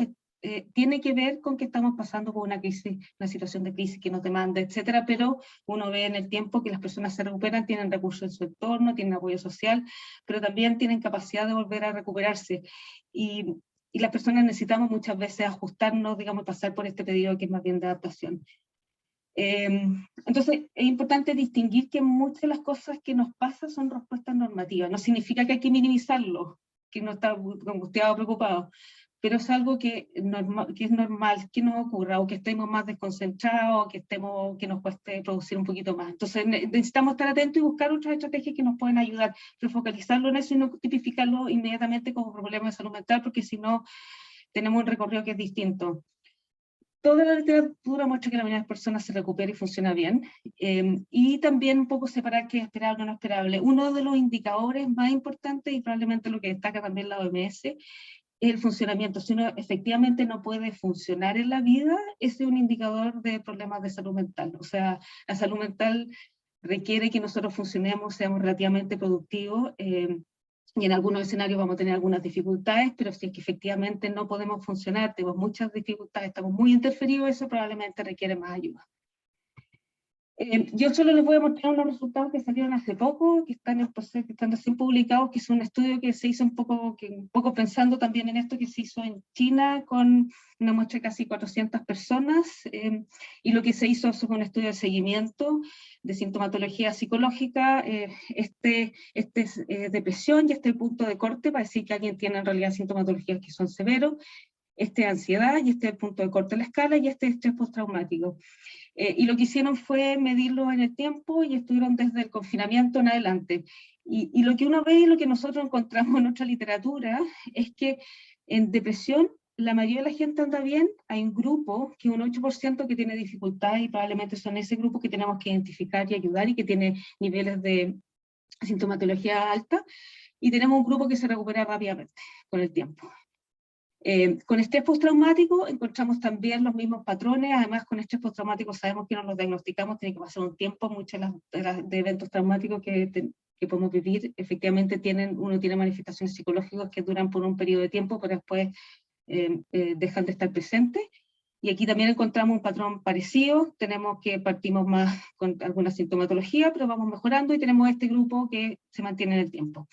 tiene que ver con que estamos pasando por una crisis, una situación de crisis que nos demanda, etcétera, pero uno ve en el tiempo que las personas se recuperan, tienen recursos en su entorno, tienen apoyo social, pero también tienen capacidad de volver a recuperarse. Y las personas necesitamos muchas veces ajustarnos, digamos, pasar por este periodo que es más bien de adaptación. Entonces, es importante distinguir que muchas de las cosas que nos pasan son respuestas normativas. No significa que hay que minimizarlo, que no está angustiado o preocupado, pero es algo que es normal que nos ocurra, o que estemos más desconcentrados, que nos cueste producir un poquito más. Entonces necesitamos estar atentos y buscar otras estrategias que nos pueden ayudar, pero focalizarlo en eso y no tipificarlo inmediatamente como problema de salud mental, porque si no tenemos un recorrido que es distinto. Toda la literatura muestra que la mayoría de las personas se recupera y funciona bien, y también un poco separar qué es esperable o no esperable. Uno de los indicadores más importantes, y probablemente lo que destaca también la OMS, el funcionamiento. Si uno efectivamente no puede funcionar en la vida, ese es un indicador de problemas de salud mental. O sea, la salud mental requiere que nosotros funcionemos, seamos relativamente productivos, y en algunos escenarios vamos a tener algunas dificultades, pero si es que efectivamente no podemos funcionar, tenemos muchas dificultades, estamos muy interferidos, eso probablemente requiere más ayuda. Yo solo les voy a mostrar unos resultados que salieron hace poco, que están en proceso, que están recién publicados, que es un estudio que se hizo un poco pensando también en esto, que se hizo en China con una muestra de casi 400 personas, y lo que se hizo fue un estudio de seguimiento de sintomatología psicológica. Este es depresión y este es el punto de corte para decir que alguien tiene en realidad sintomatologías que son severos. Este es ansiedad y este es el punto de corte de la escala y este es estrés postraumático. Y lo que hicieron fue medirlo en el tiempo y estuvieron desde el confinamiento en adelante. Y lo que uno ve y lo que nosotros encontramos en nuestra literatura es que en depresión la mayoría de la gente anda bien. Hay un grupo, que es un 8% que tiene dificultades y probablemente son ese grupo que tenemos que identificar y ayudar y que tiene niveles de sintomatología alta. Y tenemos un grupo que se recupera rápidamente con el tiempo. Con estrés postraumático encontramos también los mismos patrones. Además, con estrés postraumático sabemos que no los diagnosticamos, tiene que pasar un tiempo. Muchos de eventos traumáticos que podemos vivir efectivamente uno tiene manifestaciones psicológicas que duran por un periodo de tiempo, pero después dejan de estar presentes. Y aquí también encontramos un patrón parecido. Tenemos que partimos más con alguna sintomatología, pero vamos mejorando, y tenemos este grupo que se mantiene en el tiempo.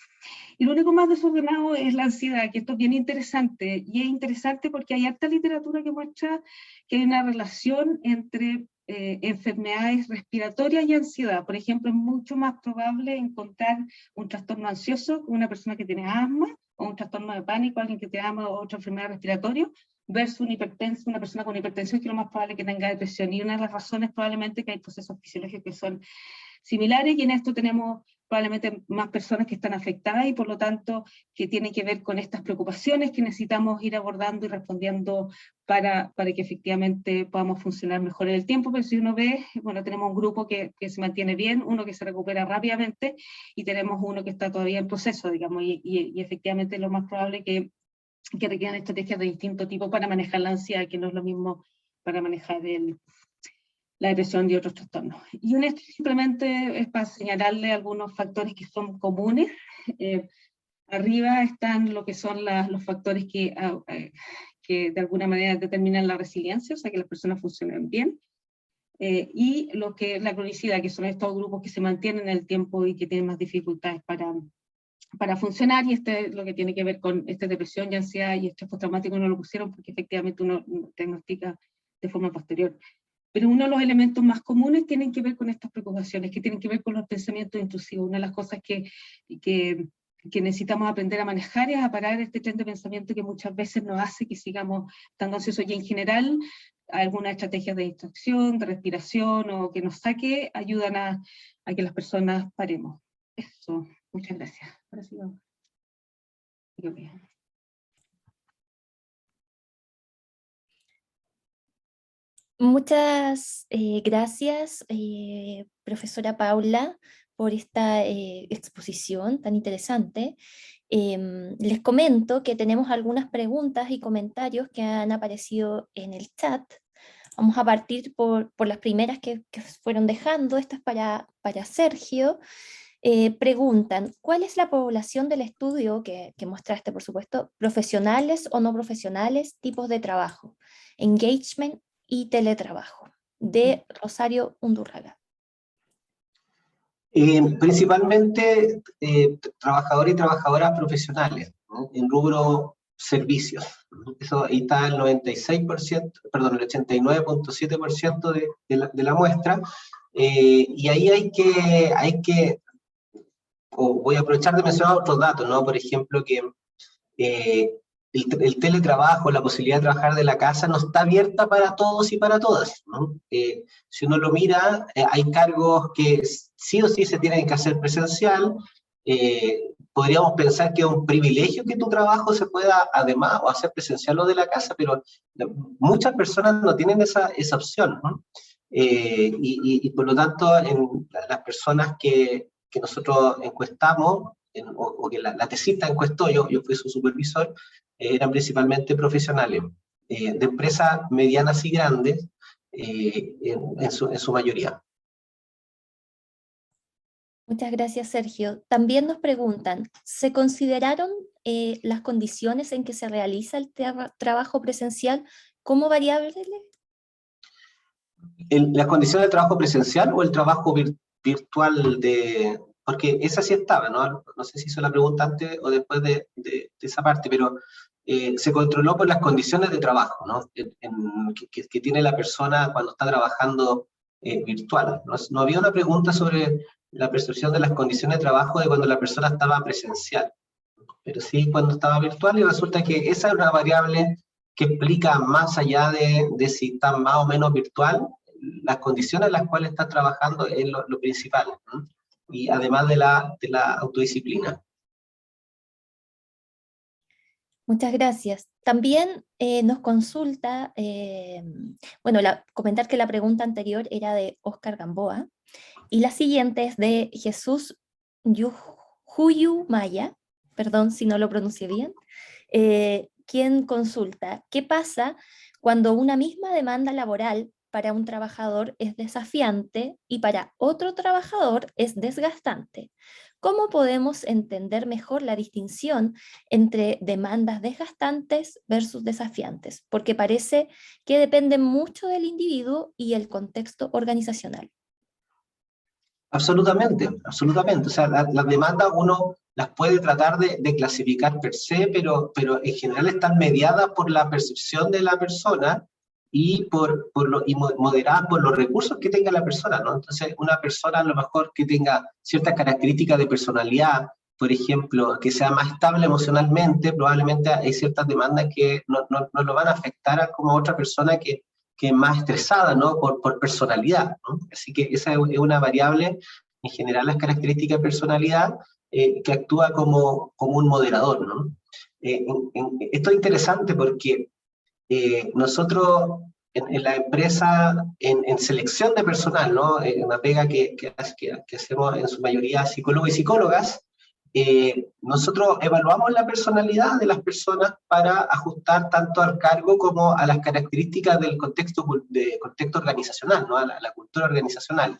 Y lo único más desordenado es la ansiedad, que esto es bien interesante, y es interesante porque hay harta literatura que muestra que hay una relación entre enfermedades respiratorias y ansiedad. Por ejemplo, es mucho más probable encontrar un trastorno ansioso con una persona que tiene asma, o un trastorno de pánico, alguien que tiene asma o otra enfermedad respiratoria, versus una persona con hipertensión, que es lo más probable que tenga depresión. Y una de las razones probablemente que hay procesos fisiológicos que son similares, y en esto tenemos probablemente más personas que están afectadas y por lo tanto que tienen que ver con estas preocupaciones que necesitamos ir abordando y respondiendo para que efectivamente podamos funcionar mejor en el tiempo. Pero si uno ve, bueno, tenemos un grupo que se mantiene bien, uno que se recupera rápidamente, y tenemos uno que está todavía en proceso, digamos, y efectivamente es lo más probable que requieran estrategias de distinto tipo para manejar la ansiedad, que no es lo mismo para manejar la depresión y otros trastornos. Y esto simplemente es para señalarle algunos factores que son comunes. Arriba están lo que son los factores que de alguna manera determinan la resiliencia, o sea, que las personas funcionen bien. Y la cronicidad, que son estos grupos que se mantienen en el tiempo y que tienen más dificultades para funcionar. Y este es lo que tiene que ver con depresión y ansiedad y estrés postraumático. No lo pusieron porque efectivamente uno diagnostica de forma posterior. Pero uno de los elementos más comunes tienen que ver con estas preocupaciones, que tienen que ver con los pensamientos intrusivos. Una de las cosas que necesitamos aprender a manejar es a parar este tren de pensamiento que muchas veces nos hace que sigamos estando ansiosos, y en general algunas estrategias de distracción, de respiración o que nos saque ayudan a que las personas paremos. Eso, muchas gracias. Ahora sí vamos. Muchas gracias, profesora Paula, por esta exposición tan interesante. Les comento que tenemos algunas preguntas y comentarios que han aparecido en el chat. Vamos a partir por las primeras que fueron dejando. Esta es para Sergio. Preguntan, ¿cuál es la población del estudio que mostraste, por supuesto? ¿Profesionales o no profesionales? ¿Tipos de trabajo? Engagement y teletrabajo. De Rosario Undurraga. Principalmente trabajadores y trabajadoras profesionales, ¿no? En rubro servicios. Eso, ahí está el 96%, perdón, el 89.7% de la muestra. Y ahí hay que voy a aprovechar de mencionar otros datos, ¿no? Por ejemplo, que el teletrabajo, la posibilidad de trabajar de la casa no está abierta para todos y para todas, ¿no? Si uno lo mira, hay cargos que sí o sí se tienen que hacer presencial. Podríamos pensar que es un privilegio que tu trabajo se pueda, además, o hacer presencial o de la casa, pero muchas personas no tienen esa opción, ¿no? Y por lo tanto, las personas que nosotros encuestamos, o que la tesista encuestó, yo fui su supervisor, eran principalmente profesionales de empresas medianas y grandes, en su mayoría. Muchas gracias, Sergio. También nos preguntan, ¿se consideraron las condiciones en que se realiza el trabajo presencial como variables? ¿Las condiciones de trabajo presencial o el trabajo virtual porque esa sí estaba, ¿no? No sé si hizo la pregunta antes o después de esa parte, pero se controló por las condiciones de trabajo, ¿no? Que tiene la persona cuando está trabajando virtual. No había una pregunta sobre la percepción de las condiciones de trabajo de cuando la persona estaba presencial, pero sí cuando estaba virtual, y resulta que esa es una variable que explica más allá de si está más o menos virtual, las condiciones en las cuales estás trabajando es lo principal, ¿no? Y además de la autodisciplina. Muchas gracias. También nos consulta, bueno, comentar que la pregunta anterior era de Oscar Gamboa, y la siguiente es de Jesús Juyu Maya, perdón si no lo pronuncié bien, quien consulta, ¿qué pasa cuando una misma demanda laboral para un trabajador es desafiante y para otro trabajador es desgastante? ¿Cómo podemos entender mejor la distinción entre demandas desgastantes versus desafiantes? Porque parece que dependen mucho del individuo y el contexto organizacional. Absolutamente, absolutamente. O sea, las demandas uno las puede tratar de clasificar per se, pero en general están mediadas por la percepción de la persona y moderadas por los recursos que tenga la persona, ¿no? Entonces, una persona a lo mejor que tenga ciertas características de personalidad, por ejemplo, que sea más estable emocionalmente, probablemente hay ciertas demandas que no lo van a afectar como otra persona que es más estresada, ¿no? Por personalidad, ¿no? Así que esa es una variable, en general las características de personalidad, que actúa como un moderador, ¿no? Esto es interesante porque nosotros en la empresa, en selección de personal, ¿no? Una pega que hacemos en su mayoría psicólogos y psicólogas, nosotros evaluamos la personalidad de las personas para ajustar tanto al cargo como a las características del contexto organizacional, ¿no? A la cultura organizacional.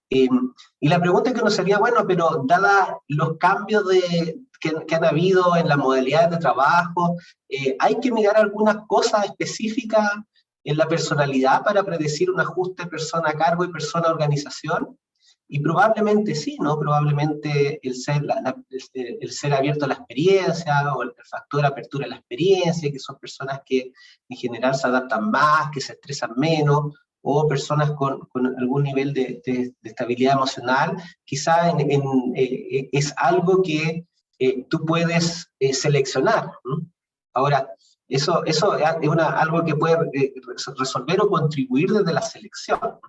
Y la pregunta que nos sería, bueno, pero dada los cambios que han habido en las modalidades de trabajo, ¿hay que mirar algunas cosas específicas en la personalidad para predecir un ajuste persona a cargo y persona a organización? Y probablemente sí, ¿no? Probablemente el ser abierto a la experiencia o el factor apertura a la experiencia, que son personas que en general se adaptan más, que se estresan menos, o personas con algún nivel de estabilidad emocional, quizá es algo que tú puedes seleccionar, ¿no? Ahora, eso es algo que puede resolver o contribuir desde la selección, ¿no?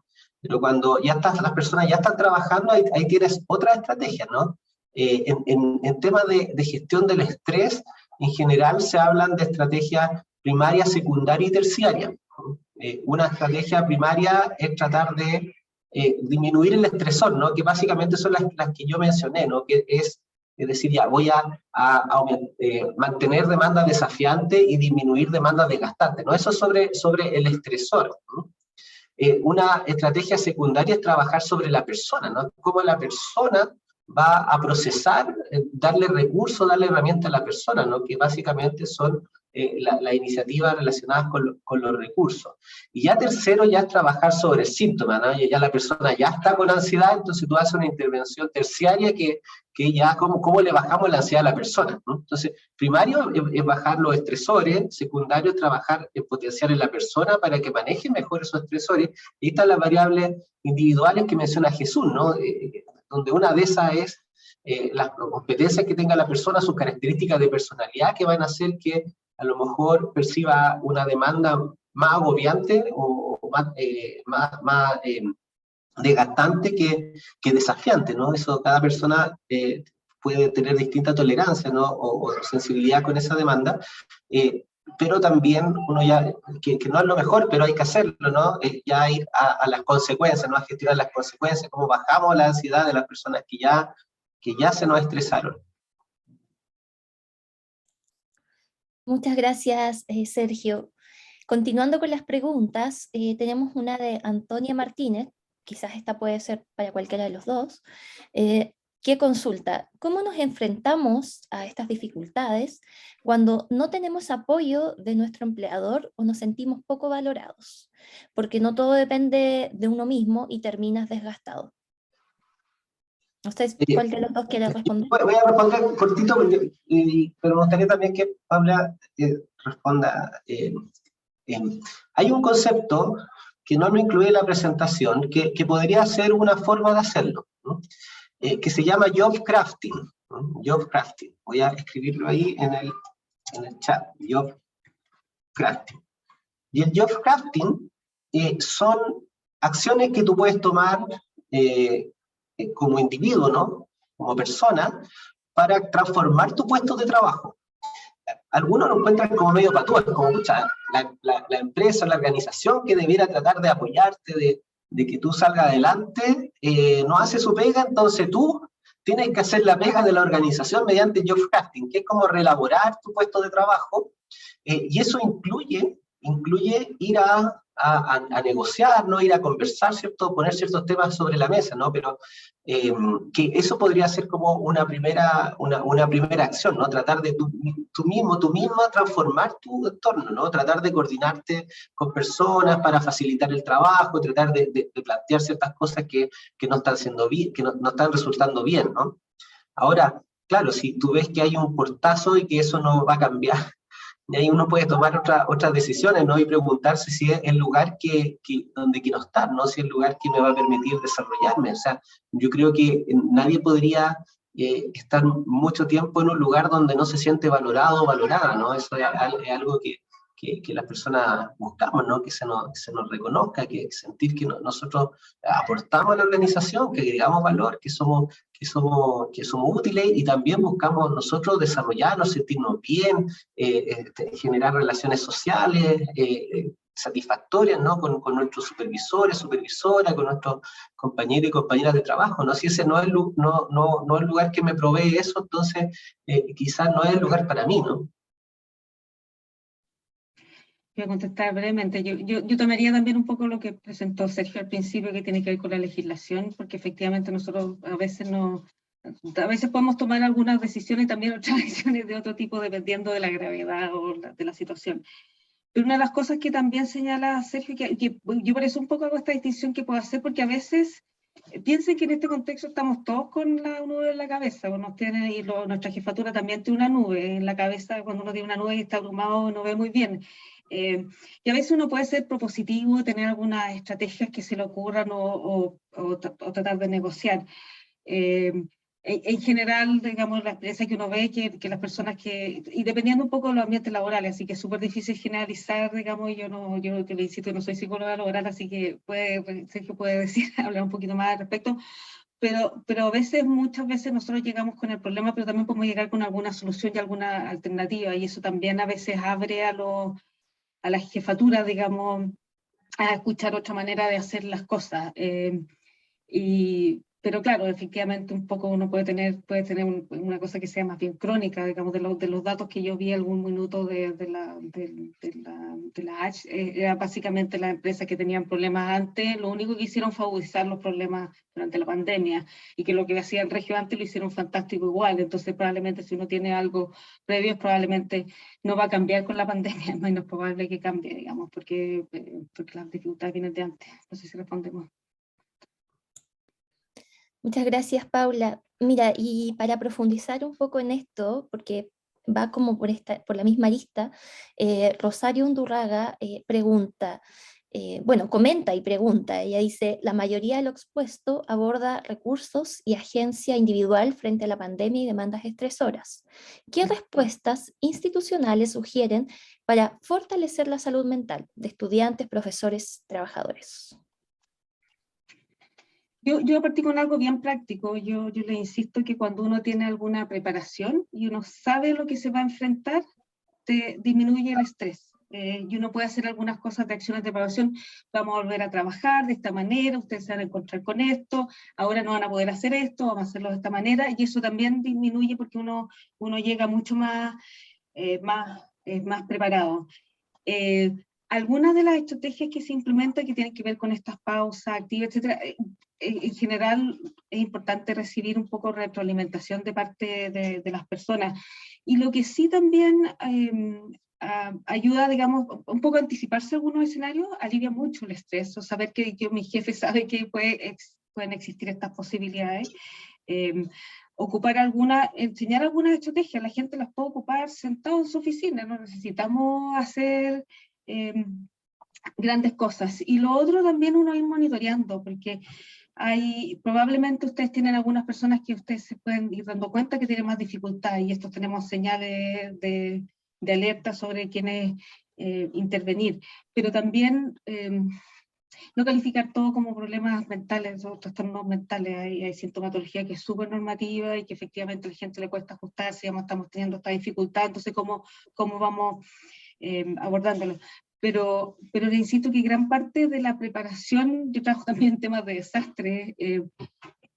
Pero cuando las personas ya están trabajando, ahí tienes otra estrategia, ¿no? En temas de gestión del estrés, en general se hablan de estrategias primaria, secundaria y terciaria, ¿no? Una estrategia primaria es tratar de disminuir el estresor, ¿no? Que básicamente son las que yo mencioné, ¿no? Que es decir, ya voy a mantener demandas desafiantes y disminuir demandas desgastantes, ¿no? Eso sobre el estresor, ¿no? Una estrategia secundaria es trabajar sobre la persona, ¿no? Cómo la persona va a procesar, darle recursos, darle herramientas a la persona, ¿no? Que básicamente son las iniciativas relacionadas con los recursos. Y ya tercero, ya es trabajar sobre el síntoma, ¿no? Ya la persona ya está con ansiedad, entonces tú haces una intervención terciaria que ya cómo le bajamos la ansiedad a la persona, ¿no? Entonces, primario es bajar los estresores, secundario es trabajar en potenciar en la persona para que maneje mejor esos estresores, y están las variables individuales que menciona Jesús, ¿no? Donde una de esas es las competencias que tenga la persona, sus características de personalidad que van a hacer que a lo mejor perciba una demanda más agobiante o más desgastante que desafiante, ¿no? Eso cada persona puede tener distinta tolerancia, ¿no? O sensibilidad con esa demanda, pero también uno ya, que no es lo mejor, pero hay que hacerlo, ¿no? Ya ir a las consecuencias, ¿no? A gestionar las consecuencias, cómo bajamos la ansiedad de las personas que ya se nos estresaron. Muchas gracias, Sergio. Continuando con las preguntas, tenemos una de Antonia Martínez, quizás esta puede ser para cualquiera de los dos, ¿Qué consulta? ¿Cómo nos enfrentamos a estas dificultades cuando no tenemos apoyo de nuestro empleador o nos sentimos poco valorados? Porque no todo depende de uno mismo y terminas desgastado. No sé cuál de los dos quiere responder. Voy a responder cortito, pero me gustaría también que Paula responda. Hay un concepto que no lo incluí en la presentación, que podría ser una forma de hacerlo, ¿no? Que se llama job crafting, ¿no? Job crafting. Voy a escribirlo ahí en el chat, job crafting. Y el job crafting son acciones que tú puedes tomar como individuo, ¿no? Como persona, para transformar tu puesto de trabajo. Algunos lo encuentran como medio patúas, como mucha, la empresa, la organización que debiera tratar de apoyarte, de que tú salgas adelante, no hace su pega, entonces tú tienes que hacer la pega de la organización mediante job crafting, que es como reelaborar tu puesto de trabajo, y eso incluye ir a negociar, ¿no? Ir a conversar, ¿cierto? Poner ciertos temas sobre la mesa, ¿no? Pero que eso podría ser como una primera acción, ¿no? Tratar de tú misma transformar tu entorno, ¿no? Tratar de coordinarte con personas para facilitar el trabajo, tratar de plantear ciertas cosas que no están siendo bien, que no están resultando bien, ¿no? Ahora, claro, si tú ves que hay un portazo y que eso no va a cambiar, y ahí uno puede tomar otras decisiones, ¿no? Y preguntarse si es el lugar donde quiero estar, ¿no? Si es el lugar que me va a permitir desarrollarme. O sea, yo creo que nadie podría estar mucho tiempo en un lugar donde no se siente valorado o valorada, ¿no? Eso es algo que las personas buscamos, ¿no? Que se nos reconozca, que sentir que nosotros aportamos a la organización, que agregamos valor, que somos útiles, y también buscamos nosotros desarrollarnos, sentirnos bien, generar relaciones sociales satisfactorias, ¿no? Con nuestros supervisores, supervisoras, con nuestros compañeros y compañeras de trabajo, ¿no? Si ese no es el lugar que me provee eso, entonces quizás no es el lugar para mí, ¿no? Voy a contestar brevemente. Yo tomaría también un poco lo que presentó Sergio al principio, que tiene que ver con la legislación, porque efectivamente nosotros a veces podemos tomar algunas decisiones y también otras decisiones de otro tipo, dependiendo de la gravedad o de la situación. Pero una de las cosas que también señala Sergio, que yo por eso un poco hago esta distinción que puedo hacer, porque a veces piensen que en este contexto estamos todos con la nube en la cabeza, nuestra jefatura también tiene una nube en la cabeza. Cuando uno tiene una nube y está abrumado no ve muy bien. Y a veces uno puede ser propositivo, tener algunas estrategias que se le ocurran o tratar de negociar. En general, digamos, la experiencia que uno ve, que las personas y dependiendo un poco de los ambientes laborales, así que es súper difícil generalizar, digamos, yo que le insisto, no soy psicóloga laboral, así que Sergio puede decir, hablar un poquito más al respecto, pero muchas veces nosotros llegamos con el problema, pero también podemos llegar con alguna solución y alguna alternativa, y eso también a veces abre a la jefatura, digamos, a escuchar otra manera de hacer las cosas. Pero claro, efectivamente un poco uno puede tener una cosa que sea más bien crónica, digamos, de los datos que yo vi algún minuto de la H, era básicamente la empresa que tenían problemas antes, lo único que hicieron fue agudizar los problemas durante la pandemia, y que lo que hacían Regio antes lo hicieron fantástico igual. Entonces probablemente si uno tiene algo previo, probablemente no va a cambiar con la pandemia, es menos probable que cambie, digamos, porque las dificultades vienen de antes. No sé si respondemos. Muchas gracias, Paula. Mira, y para profundizar un poco en esto, porque va como por la misma lista, Rosario Undurraga pregunta, comenta y pregunta. Ella dice: la mayoría de lo expuesto aborda recursos y agencia individual frente a la pandemia y demandas estresoras. ¿Qué respuestas institucionales sugieren para fortalecer la salud mental de estudiantes, profesores, trabajadores? Yo partí con algo bien práctico. Yo le insisto que cuando uno tiene alguna preparación y uno sabe lo que se va a enfrentar, te disminuye el estrés. Y uno puede hacer algunas cosas de acciones de preparación. Vamos a volver a trabajar de esta manera, ustedes se van a encontrar con esto, ahora no van a poder hacer esto, vamos a hacerlo de esta manera, y eso también disminuye porque uno llega mucho más preparado. Algunas de las estrategias que se implementan que tienen que ver con estas pausas activas, etcétera, en general es importante recibir un poco de retroalimentación de parte de las personas. Y lo que sí también ayuda, digamos, un poco a anticiparse a algunos escenarios, alivia mucho el estrés, o saber que mi jefe sabe que pueden existir estas posibilidades. Enseñar algunas estrategias, la gente las puede ocupar sentado en su oficina, no necesitamos hacer grandes cosas. Y lo otro también uno ir monitoreando, porque probablemente ustedes tienen algunas personas que ustedes se pueden ir dando cuenta que tienen más dificultad, y esto tenemos señales de alerta sobre quiénes intervenir, pero también no calificar todo como problemas mentales o trastornos mentales. Hay sintomatología que es súper normativa y que efectivamente a la gente le cuesta ajustarse, estamos teniendo esta dificultad, entonces cómo vamos abordándolo. Pero le insisto que gran parte de la preparación, yo trabajo también en temas de desastre,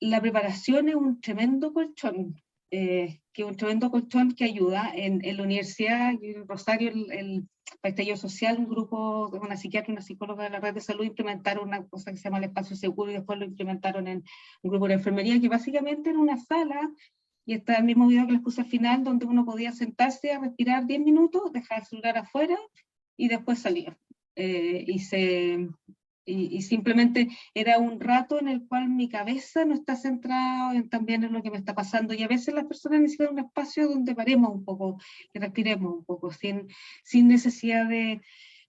la preparación es un tremendo colchón, que ayuda. En la universidad, en Rosario, el estallido social, un grupo, una psiquiatra y una psicóloga de la red de salud implementaron una cosa que se llama el espacio seguro, y después lo implementaron en un grupo de enfermería, que básicamente era una sala, y está el mismo video que les puse al final, donde uno podía sentarse a respirar 10 minutos, dejar el celular afuera, y después salir. Y simplemente era un rato en el cual mi cabeza no está centrada también en lo que me está pasando, y a veces las personas necesitan un espacio donde paremos un poco, y respiremos un poco, sin necesidad de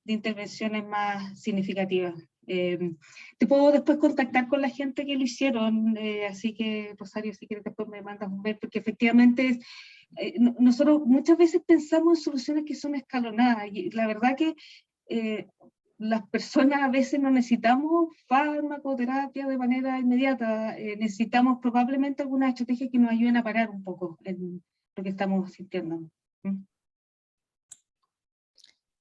intervenciones más significativas. Te puedo después contactar con la gente que lo hicieron, así que Rosario, si quieres después me mandas un mail, porque efectivamente nosotros muchas veces pensamos en soluciones que son escalonadas, y la verdad que las personas a veces no necesitamos farmacoterapia de manera inmediata, necesitamos probablemente algunas estrategias que nos ayuden a parar un poco en lo que estamos sintiendo.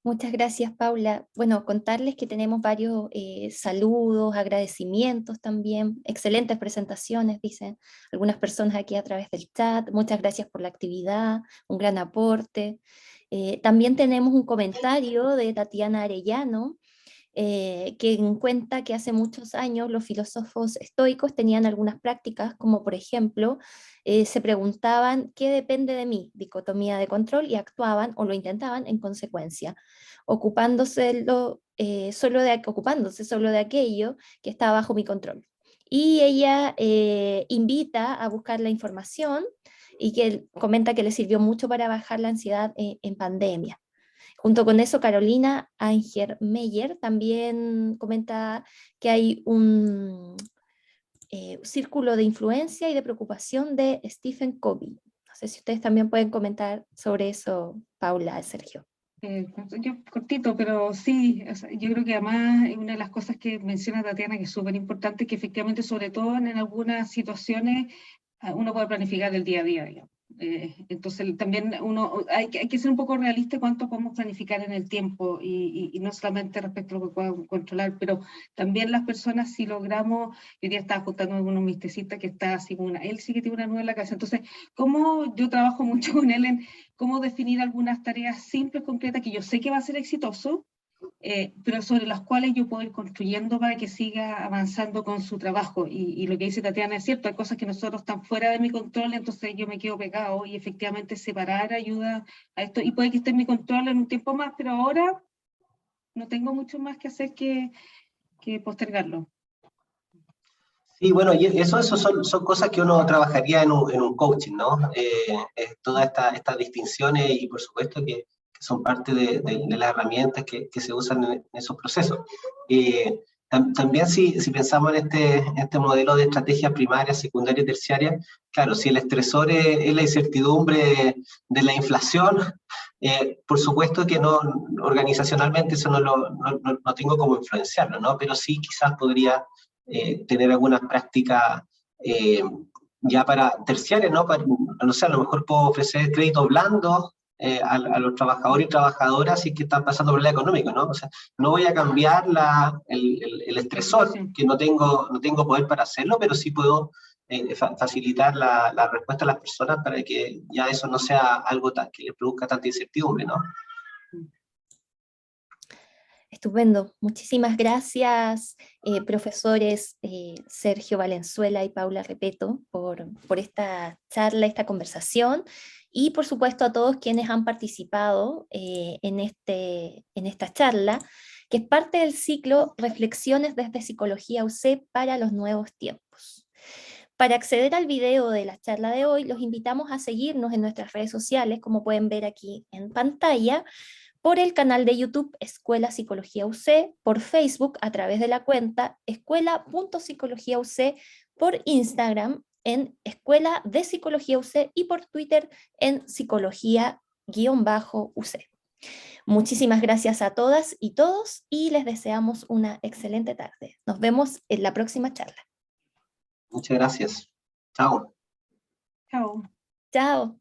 Muchas gracias, Paula. Bueno, contarles que tenemos varios saludos, agradecimientos también, excelentes presentaciones, dicen algunas personas aquí a través del chat. Muchas gracias por la actividad, un gran aporte. También tenemos un comentario de Tatiana Arellano, que cuenta que hace muchos años los filósofos estoicos tenían algunas prácticas, como por ejemplo, se preguntaban ¿qué depende de mí? Dicotomía de control, y actuaban o lo intentaban en consecuencia, ocupándose solo de aquello que está bajo mi control. Y ella invita a buscar la información, y que comenta que le sirvió mucho para bajar la ansiedad en pandemia. Junto con eso, Carolina Anger-Meyer también comenta que hay un círculo de influencia y de preocupación de Stephen Covey. No sé si ustedes también pueden comentar sobre eso, Paula, Sergio. Yo cortito, pero sí, o sea, yo creo que además una de las cosas que menciona Tatiana, que es súper importante, que efectivamente, sobre todo en algunas situaciones, uno puede planificar el día a día, digamos. Entonces también hay que ser un poco realista cuánto podemos planificar en el tiempo, y no solamente respecto a lo que podemos controlar, pero también las personas, si logramos, hoy día estaba juntando con unos mistecitas que está así como él sí que tiene una nueva en la casa, entonces como yo trabajo mucho con él en cómo definir algunas tareas simples, concretas, que yo sé que va a ser exitoso, pero sobre las cuales yo puedo ir construyendo para que siga avanzando con su trabajo. Y lo que dice Tatiana es cierto, hay cosas que nosotros están fuera de mi control, entonces yo me quedo pegado, y efectivamente separar ayuda a esto, y puede que esté en mi control en un tiempo más, pero ahora no tengo mucho más que hacer que postergarlo. Sí, bueno, y eso son cosas que uno trabajaría en un coaching, ¿no? Todas estas distinciones, y por supuesto que son parte de las herramientas que se usan en esos procesos. También si pensamos en este modelo de estrategia primaria, secundaria y terciaria, claro, si el estresor es la incertidumbre de la inflación, por supuesto que no, organizacionalmente eso no tengo cómo influenciarlo, ¿no? Pero sí quizás podría tener algunas prácticas ya para terciarias, ¿no? No sé, a lo mejor puedo ofrecer créditos blandos a los trabajadores y trabajadoras si es que están pasando problemas económicos, ¿no? O sea, no voy a cambiar el estresor, que no tengo poder para hacerlo, pero sí puedo facilitar la respuesta a las personas para que ya eso no sea algo que les produzca tanta incertidumbre, ¿no? Estupendo. Muchísimas gracias, profesores Sergio Valenzuela y Paula Repeto, por esta charla, esta conversación, y por supuesto a todos quienes han participado en esta charla, que es parte del ciclo Reflexiones desde Psicología UC para los nuevos tiempos. Para acceder al video de la charla de hoy, los invitamos a seguirnos en nuestras redes sociales, como pueden ver aquí en pantalla, por el canal de YouTube Escuela Psicología UC, por Facebook a través de la cuenta escuela.psicologiaUC, por Instagram en Escuela de Psicología UC y por Twitter en Psicología_UC. Muchísimas gracias a todas y todos y les deseamos una excelente tarde. Nos vemos en la próxima charla. Muchas gracias. Chao. Chao. Chao.